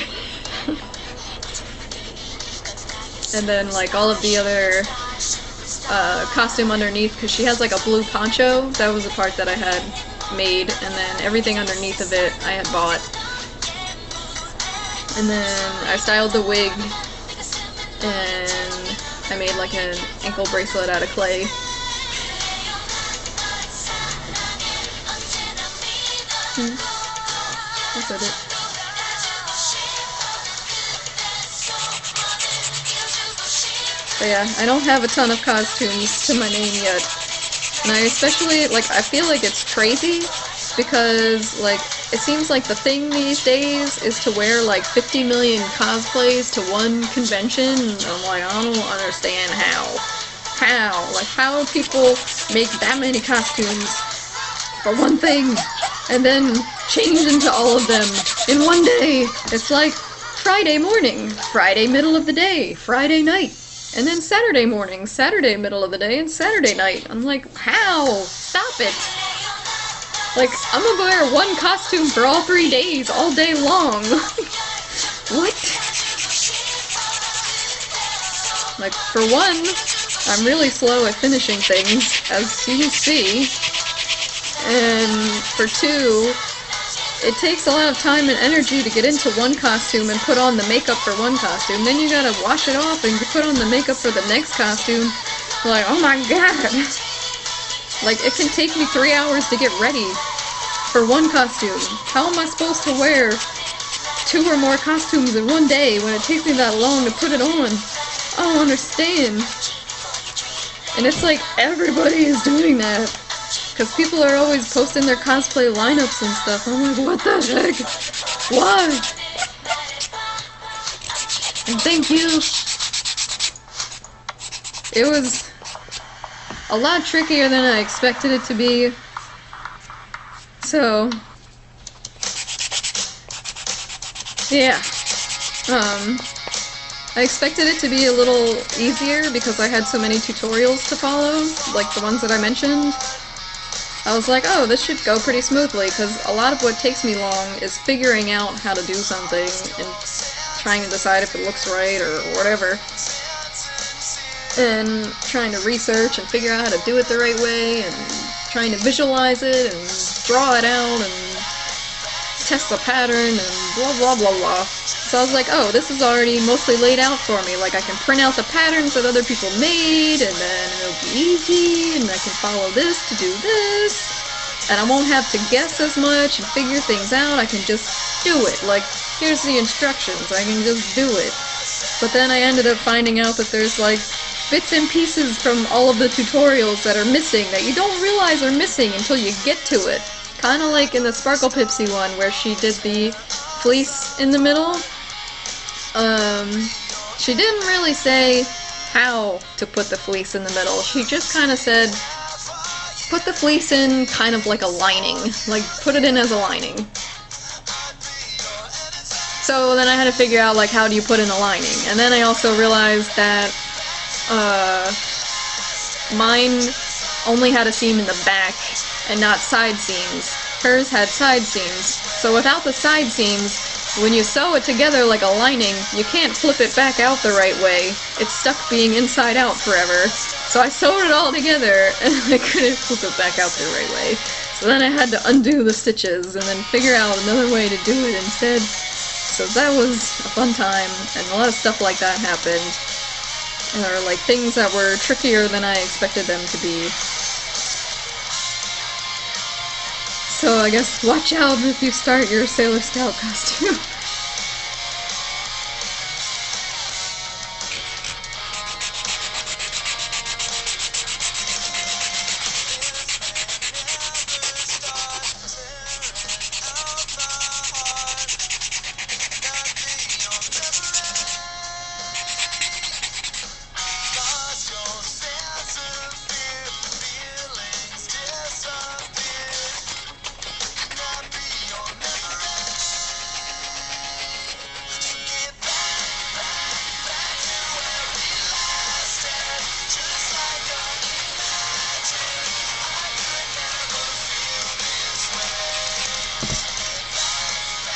And then, like, all of the other costume underneath, because she has, like, a blue poncho. That was the part that I had made, and then everything underneath of it I had bought. And then I styled the wig, and I made, like, an ankle bracelet out of clay. That's it. But yeah, I don't have a ton of costumes to my name yet. And I especially, like, I feel like it's crazy because, like, it seems like the thing these days is to wear, like, 50 million cosplays to one convention. And I'm like, I don't understand how. How? Like, how people make that many costumes for one thing and then change into all of them in one day? It's like Friday morning, Friday middle of the day, Friday night. And then Saturday morning, Saturday middle of the day, and Saturday night. I'm like, how? Stop it! Like, I'm gonna wear one costume for all 3 days, all day long. What? Like, for one, I'm really slow at finishing things, as you can see. And for two, it takes a lot of time and energy to get into one costume and put on the makeup for one costume. Then you gotta wash it off and put on the makeup for the next costume. Like, oh my god! Like, it can take me 3 hours to get ready for one costume. How am I supposed to wear 2 or more costumes in one day when it takes me that long to put it on? I don't understand. And it's like, everybody is doing that. Because people are always posting their cosplay lineups and stuff. I'm like, what the heck? Why? And thank you. It was a lot trickier than I expected it to be. So, yeah. I expected it to be a little easier because I had so many tutorials to follow, like the ones that I mentioned. I was like, oh, this should go pretty smoothly, because a lot of what takes me long is figuring out how to do something and trying to decide if it looks right or whatever. And trying to research and figure out how to do it the right way, and trying to visualize it and draw it out and test the pattern and blah blah blah blah. So I was like, oh, this is already mostly laid out for me. Like, I can print out the patterns that other people made, and then it'll be easy, and I can follow this to do this. And I won't have to guess as much and figure things out. I can just do it. Like, here's the instructions. I can just do it. But then I ended up finding out that there's, like, bits and pieces from all of the tutorials that are missing that you don't realize are missing until you get to it. Kind of like in the Sparkle Pipsy one, where she did the fleece in the middle. She didn't really say how to put the fleece in the middle. She just kind of said, put the fleece in kind of like a lining. Like, put it in as a lining. So then I had to figure out, like, how do you put in a lining? And then I also realized that mine only had a seam in the back and not side seams. Hers had side seams. So without the side seams, when you sew it together like a lining, you can't flip it back out the right way. It's stuck being inside out forever. So I sewed it all together and I couldn't flip it back out the right way. So then I had to undo the stitches and then figure out another way to do it instead. So that was a fun time, and a lot of stuff like that happened. Or like things that were trickier than I expected them to be. So I guess watch out if you start your Sailor Scout costume.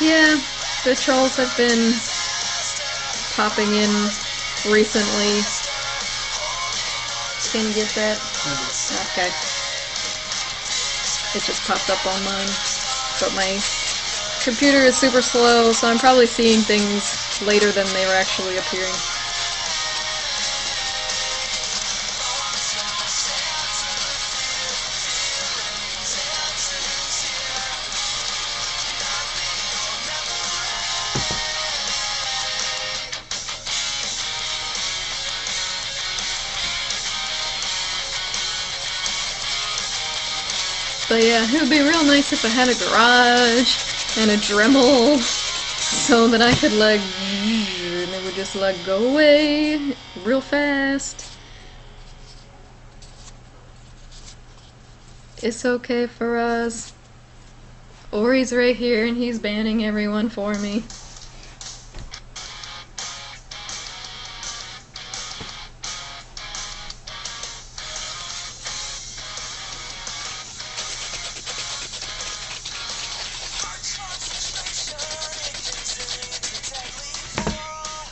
Yeah, the trolls have been popping in recently. Can you get that? Okay. It just popped up on mine. But my computer is super slow, so I'm probably seeing things later than they were actually appearing. But yeah, it would be real nice if I had a garage and a Dremel so that I could like, and it would just like go away real fast. It's okay for us. Ori's right here and he's banning everyone for me.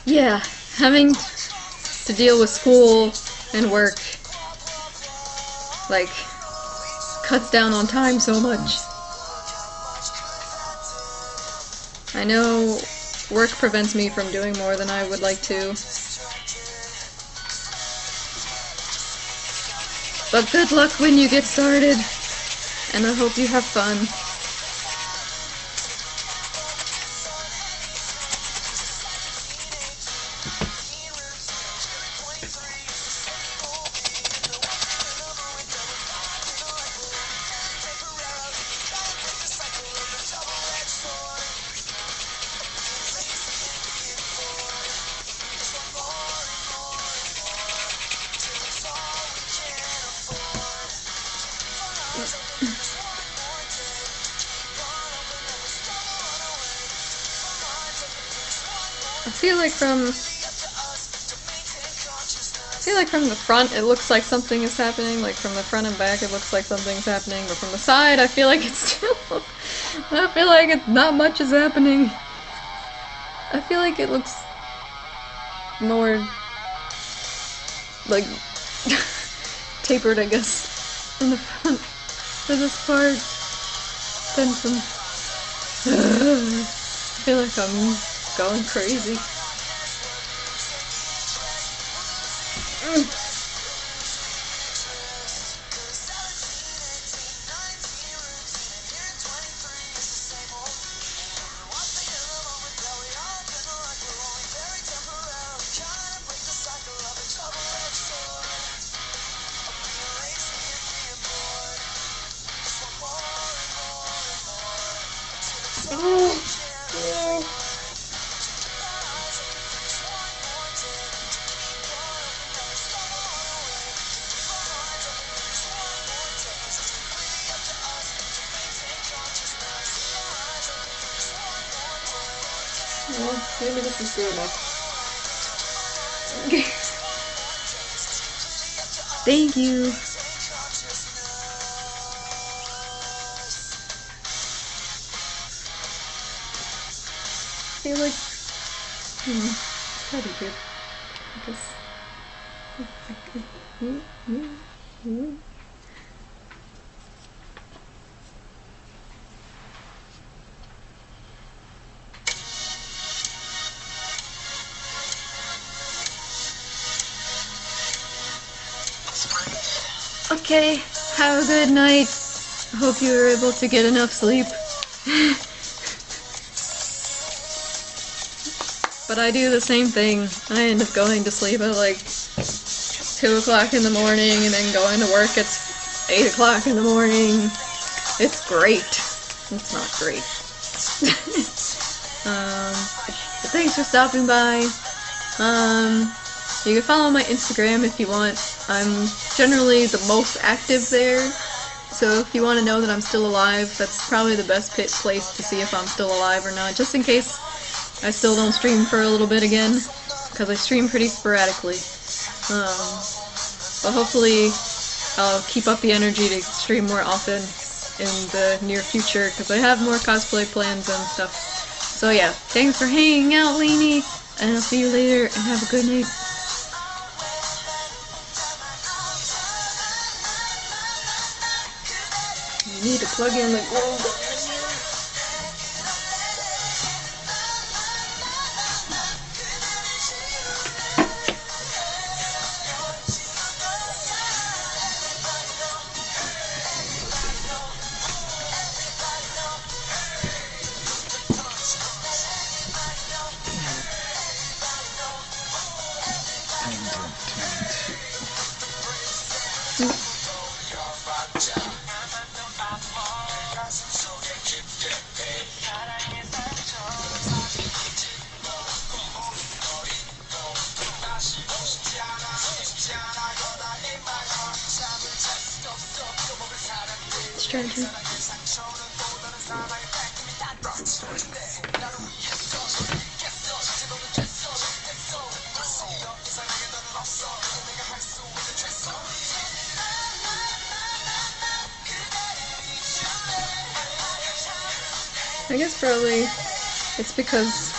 Yeah, having to deal with school and work, like, cuts down on time so much. I know work prevents me from doing more than I would like to. But good luck when you get started, and I hope you have fun. I feel like from the front it looks like something is happening, like from the front and back it looks like something's happening, but from the side I feel like it's still, I feel like not much is happening. I feel like it looks more, like, tapered, I guess, in the front for this part than from, I feel like I'm going crazy. Well, maybe this is good enough. Thank you. I feel like, pretty good. Okay, have a good night. I hope you were able to get enough sleep. But I do the same thing. I end up going to sleep at like 2 o'clock in the morning and then going to work at 8 o'clock in the morning. It's great. It's not great. But thanks for stopping by. You can follow my Instagram if you want. I'm generally the most active there. So if you want to know that I'm still alive, that's probably the best place to see if I'm still alive or not. Just in case I still don't stream for a little bit again, because I stream pretty sporadically. But hopefully I'll keep up the energy to stream more often in the near future, because I have more cosplay plans and stuff. So yeah, thanks for hanging out, Lainey, and I'll see you later, and have a good night. You need to plug in the gold. Strategy. I guess probably it's because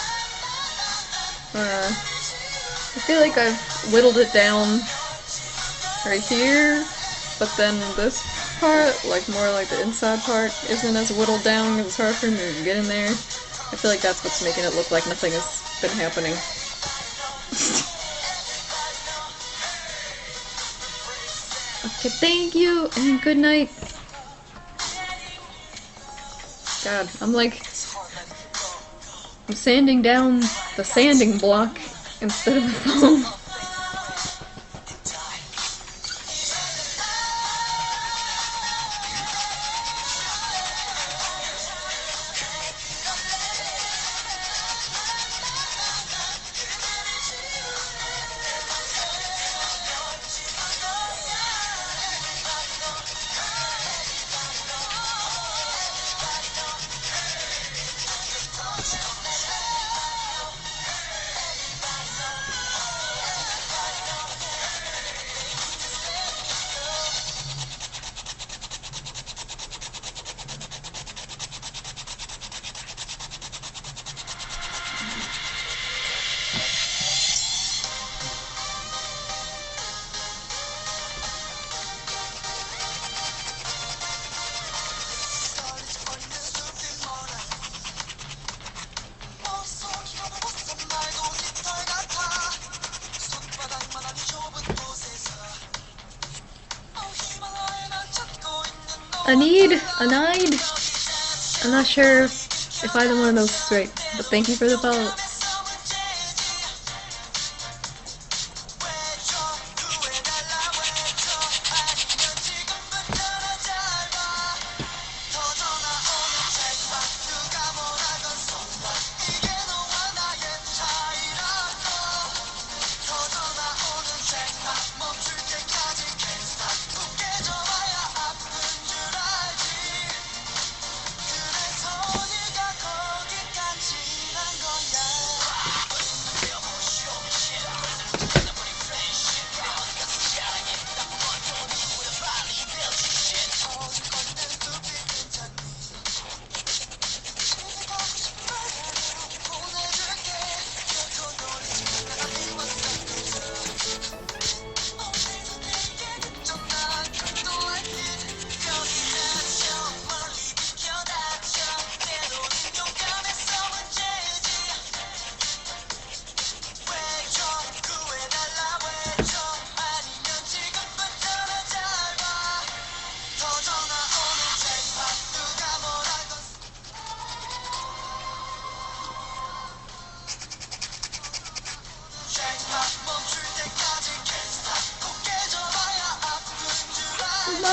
I feel like I've whittled it down right here, but then this part, like more like the inside part, isn't as whittled down because it's hard for me to get in there. I feel like that's what's making it look like nothing has been happening. Okay, thank you, and good night. God, I'm sanding down the sanding block instead of the foam. Anide? I'm not sure if either one of those is right, but thank you for the follow.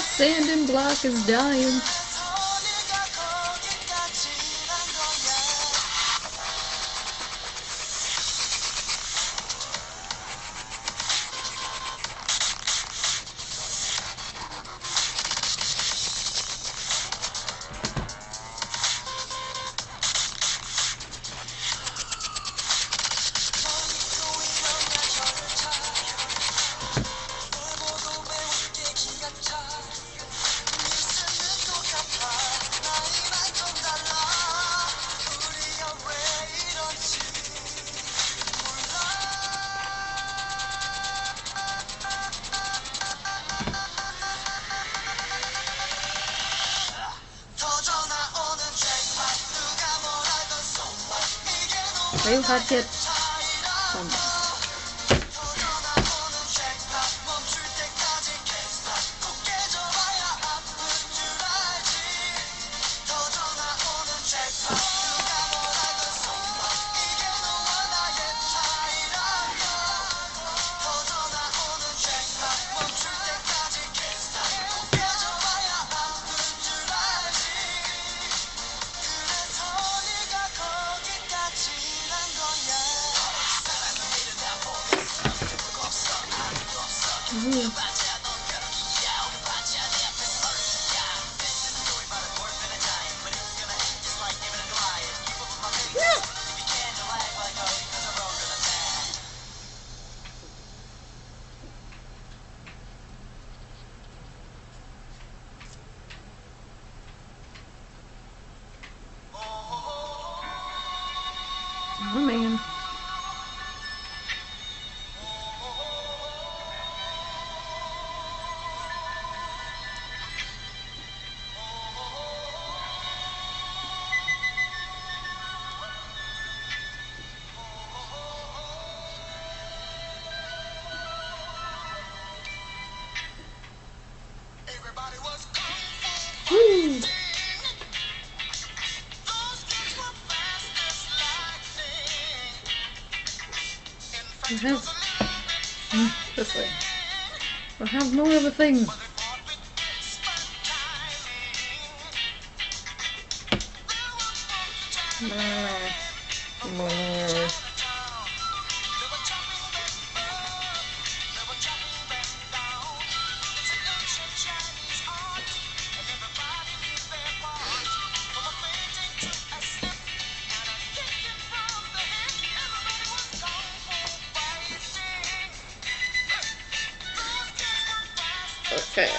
sanding block is dying. Real hard hit. Oh man. Woo! This way. We'll have more of a thing. Okay.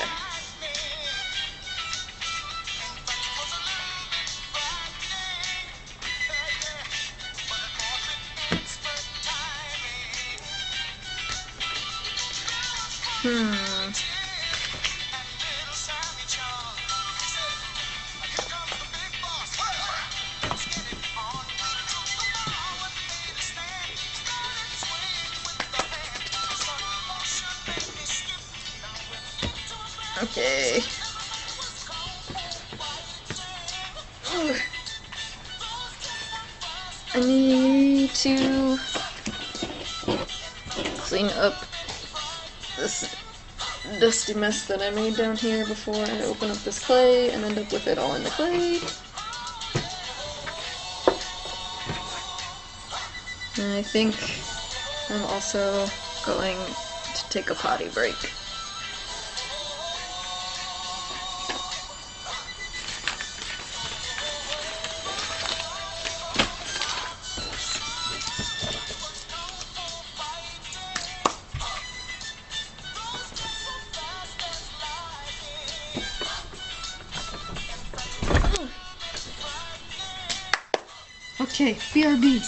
Okay. Ugh. I need to clean up this dusty mess that I made down here before I open up this clay and end up with it all in the clay. And I think I'm also going to take a potty break. Okay, BRB.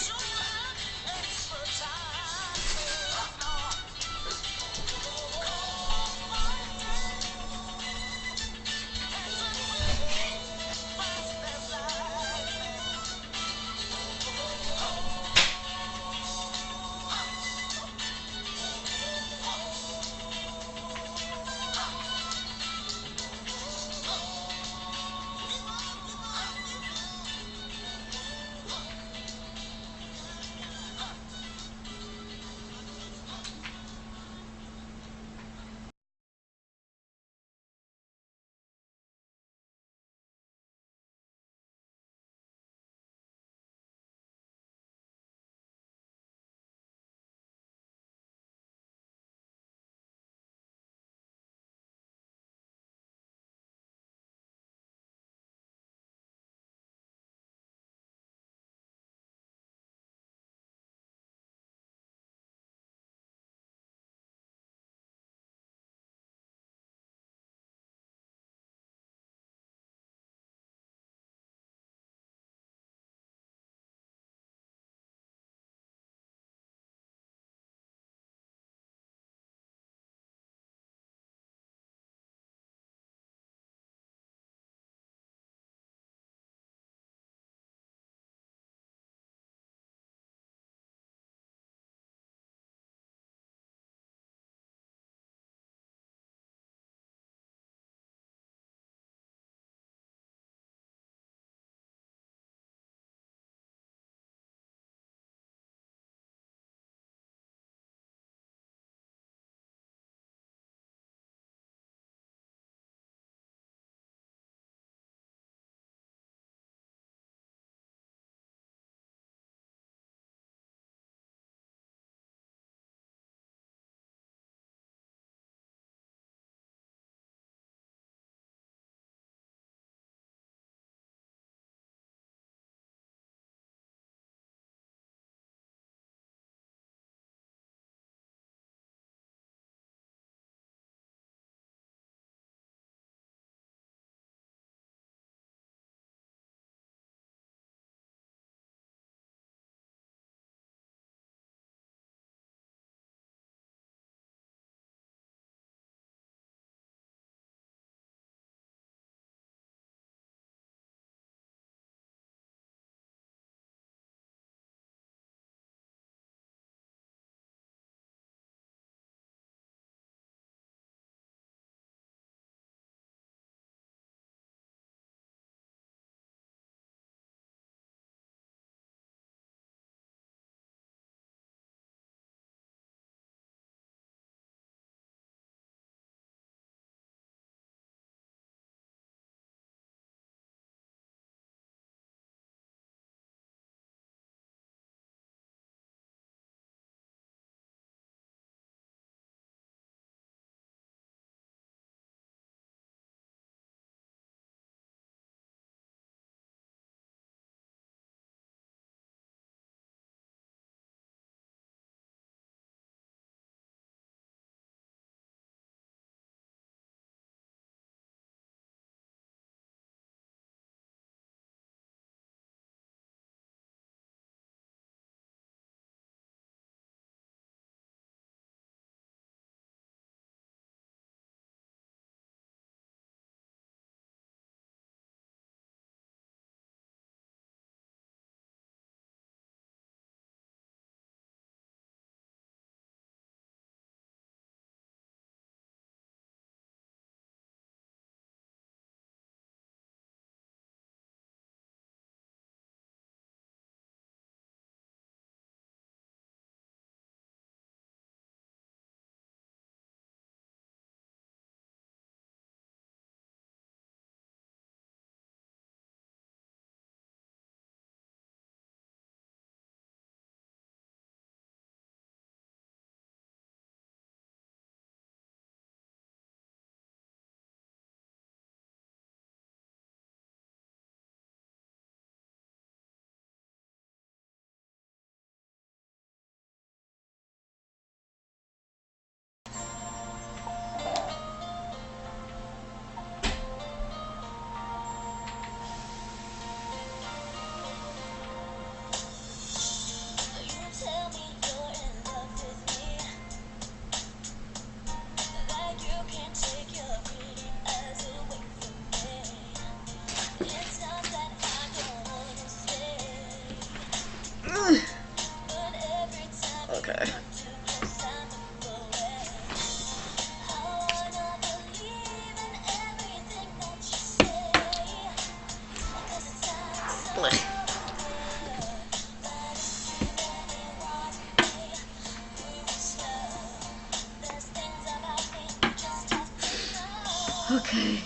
Okay.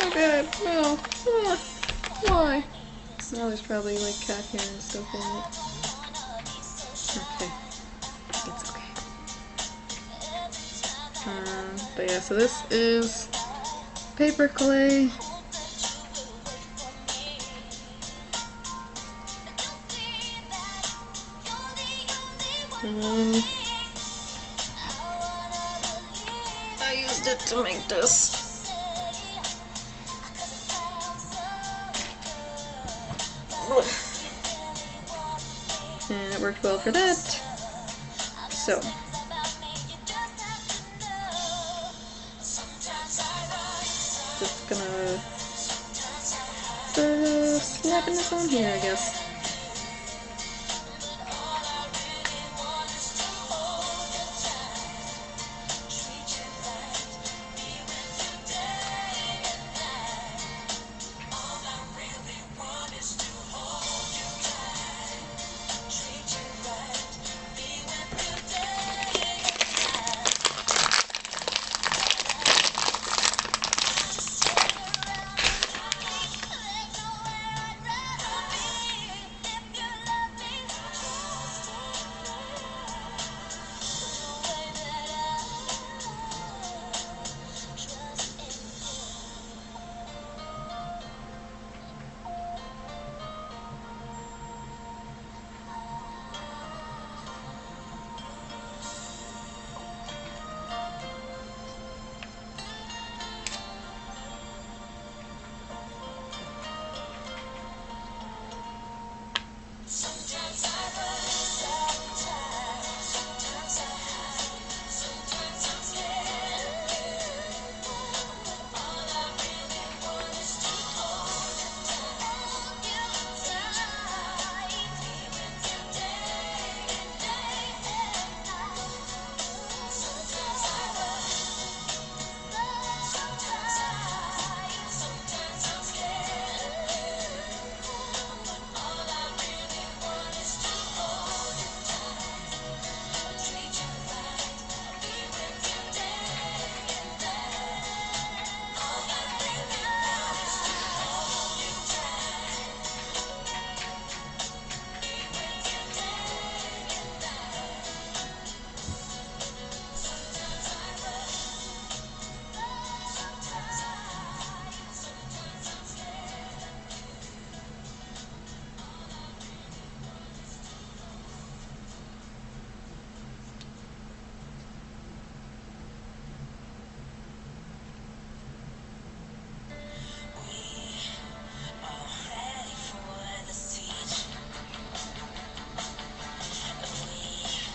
Oh god, no. Why? Now there's probably like cat hair and stuff in it. Okay. It's okay. But yeah, so this is Paperclay. I used it to make this. And it worked well for that. So. Just gonna start slapping this on here, I guess.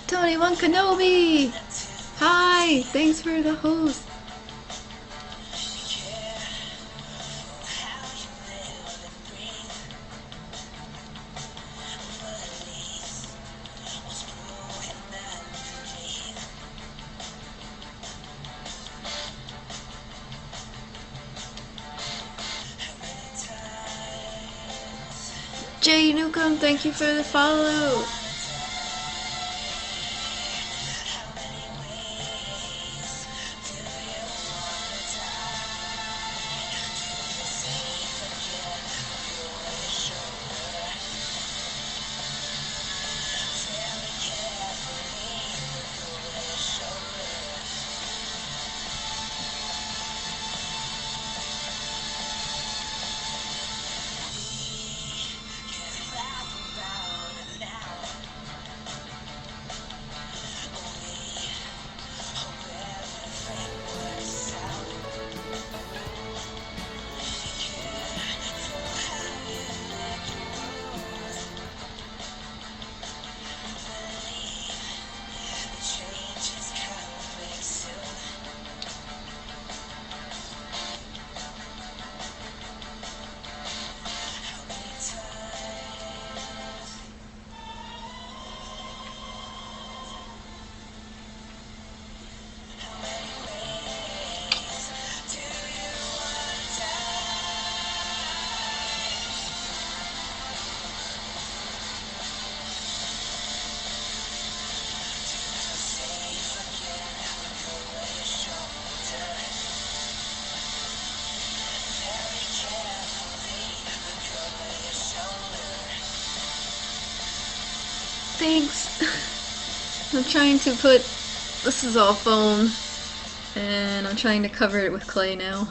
Tony One Kenobi! Hi! Thanks for the host. Jay Newcomb, thank you for the follow. Thanks. I'm trying to put, this is all foam, and I'm trying to cover it with clay now.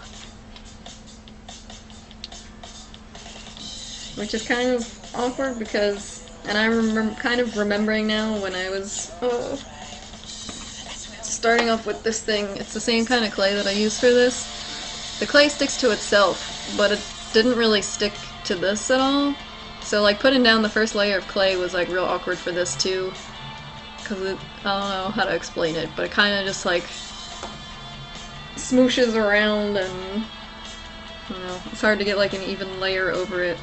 Which is kind of awkward because, and I'm kind of remembering now when I was starting off with this thing, it's the same kind of clay that I use for this. The clay sticks to itself, but it didn't really stick to this at all. So like putting down the first layer of clay was like real awkward for this too. Cause it, I don't know how to explain it, but it kind of just like smooshes around and, I don't know, it's hard to get like an even layer over it.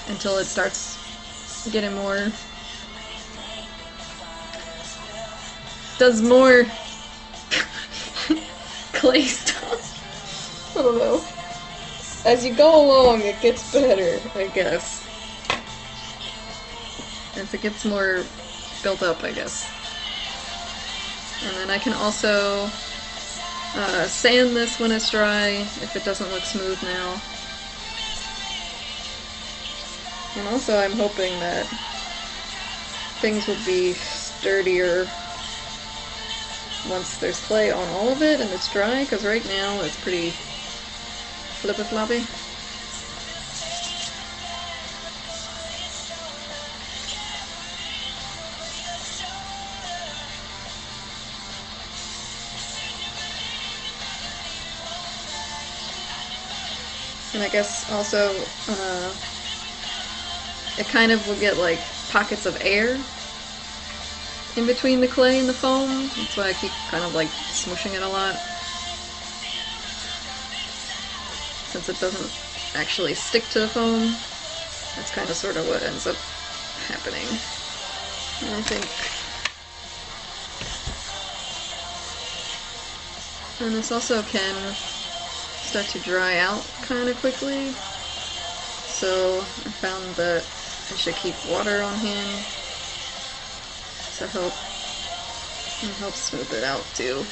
Until it starts getting more, does more clay stuff. I don't know. As you go along, it gets better, I guess. As it gets more built up, I guess. And then I can also sand this when it's dry, if it doesn't look smooth now. And also I'm hoping that things will be sturdier once there's clay on all of it and it's dry, because right now it's pretty flippy floppy. And I guess also it kind of will get like pockets of air in between the clay and the foam. That's why I keep kind of like smushing it a lot. Since it doesn't actually stick to the foam, that's kind of sort of what ends up happening. And I think, and this also can start to dry out kind of quickly. So I found that I should keep water on hand to help smooth it out too.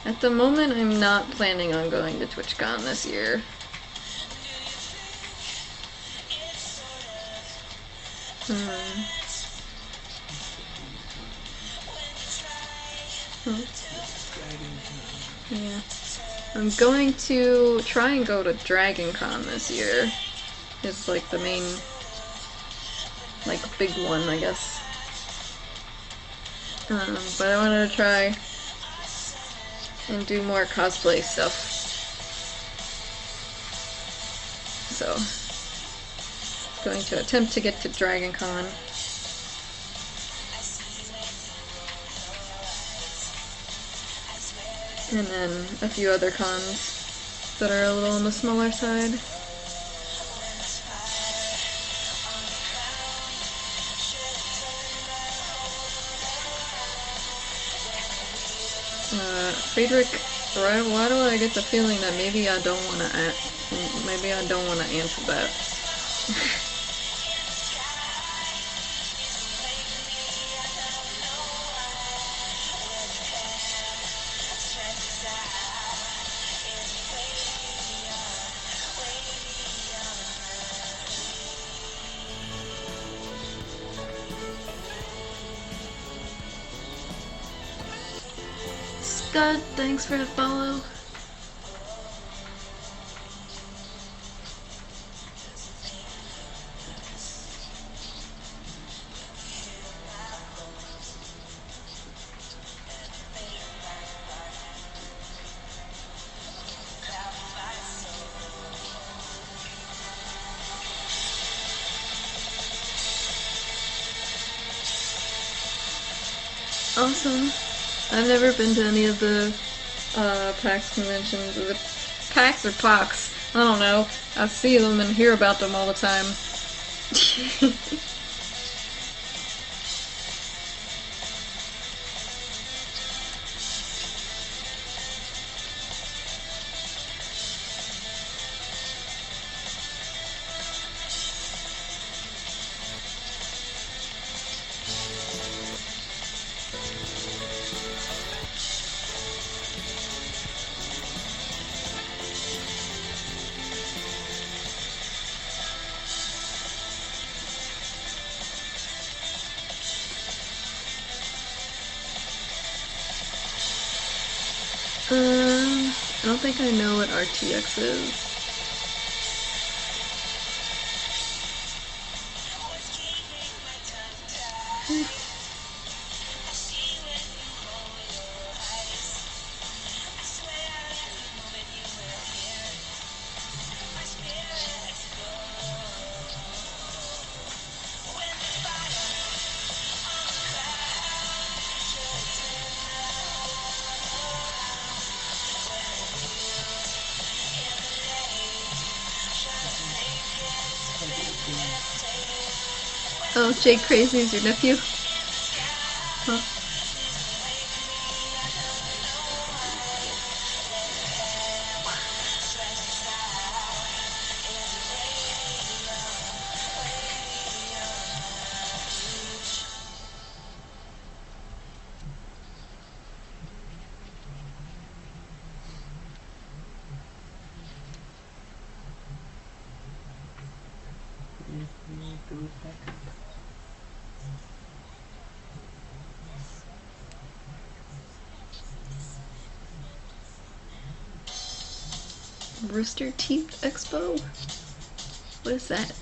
At the moment, I'm not planning on going to TwitchCon this year. Yeah. I'm going to try and go to DragonCon this year. It's like the main, like, big one, I guess. But I wanted to try and do more cosplay stuff. So, going to attempt to get to DragonCon. And then a few other cons that are a little on the smaller side. Friedrich, why do I get the feeling that maybe I don't want to answer that? Scud, thanks for the follow. Awesome. I've never been to any of the PAX conventions. Is it PAX or POX? I don't know. I see them and hear about them all the time. I don't think I know what RTX is. Oh, Jake Crazy is your nephew? Huh. Rooster Teeth Expo? What is that?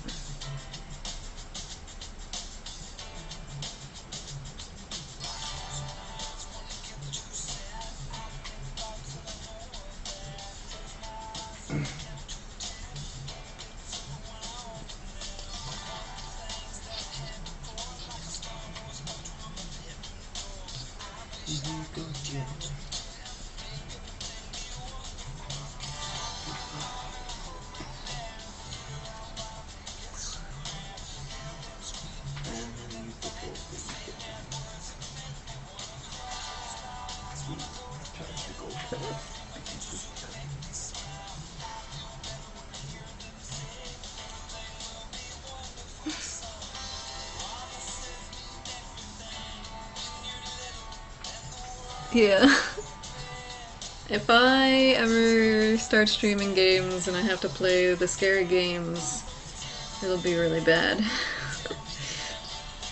Yeah. If I ever start streaming games and I have to play the scary games, it'll be really bad.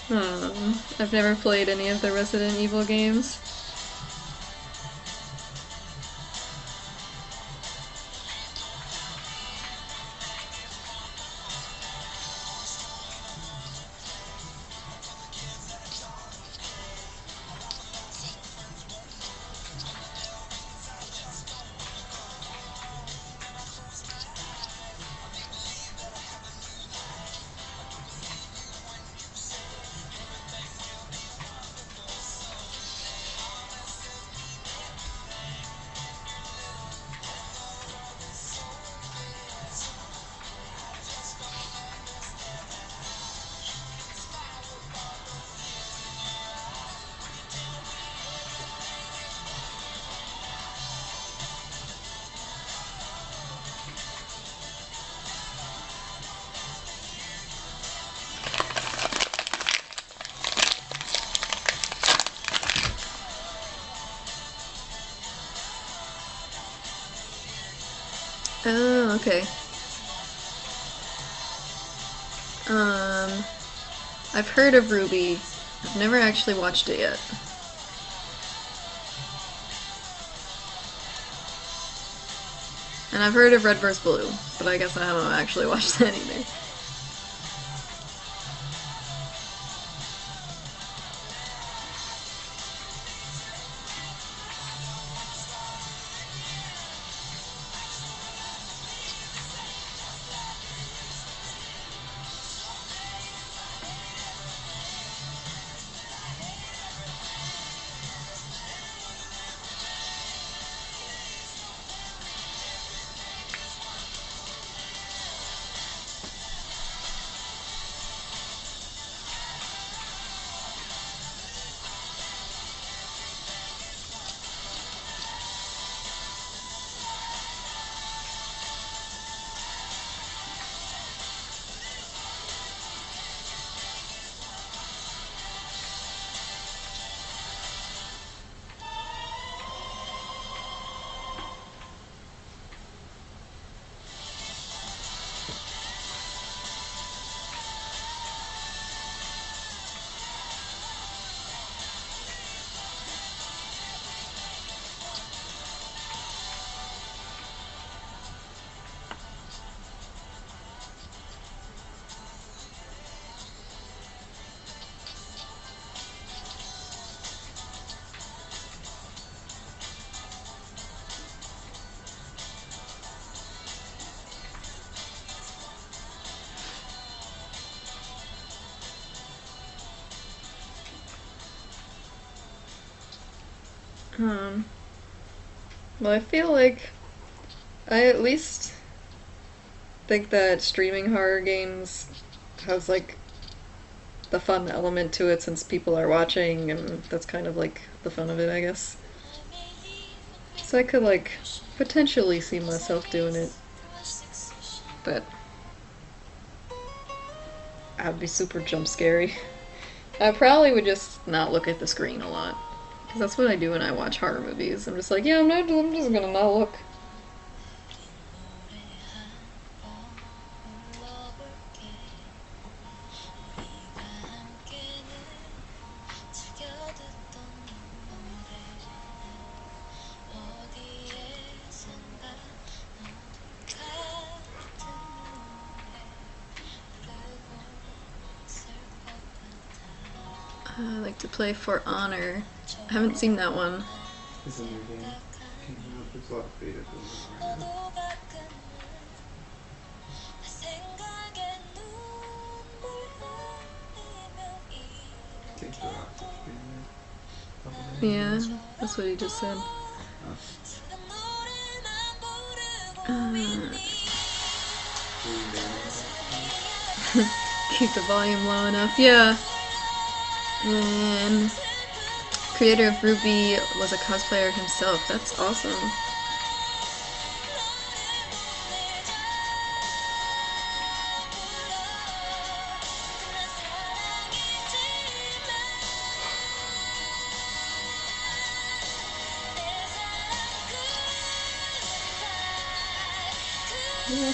I've never played any of the Resident Evil games. Oh, okay. I've heard of Ruby. I've never actually watched it yet. And I've heard of Red vs. Blue, but I guess I haven't actually watched that either. Well, I feel like I at least think that streaming horror games has like the fun element to it since people are watching, and that's kind of like the fun of it, I guess. So I could like potentially see myself doing it, but I'd be super jump scary. I probably would just not look at the screen a lot. Because that's what I do when I watch horror movies. I'm just like, yeah, I'm just gonna not look. I like to play For Honor. I haven't seen that one. It's a new game. Came out. There's a lot of beta going on right now. I think the Rock's streaming. Yeah, that's what he just said. Keep the volume low enough. Yeah. And creator of Ruby was a cosplayer himself. That's awesome. Yeah.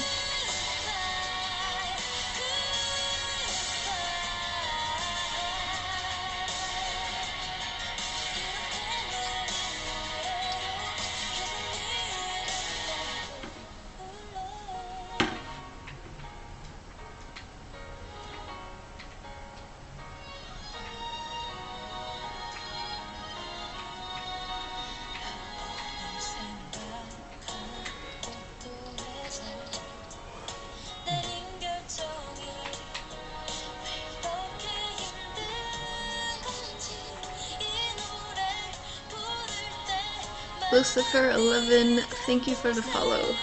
Lucifer11, thank you for the follow.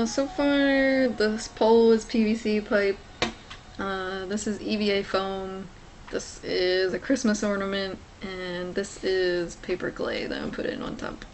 So far, this pole is PVC pipe. This is EVA foam. This is a Christmas ornament, and this is Paperclay that I'm putting on top.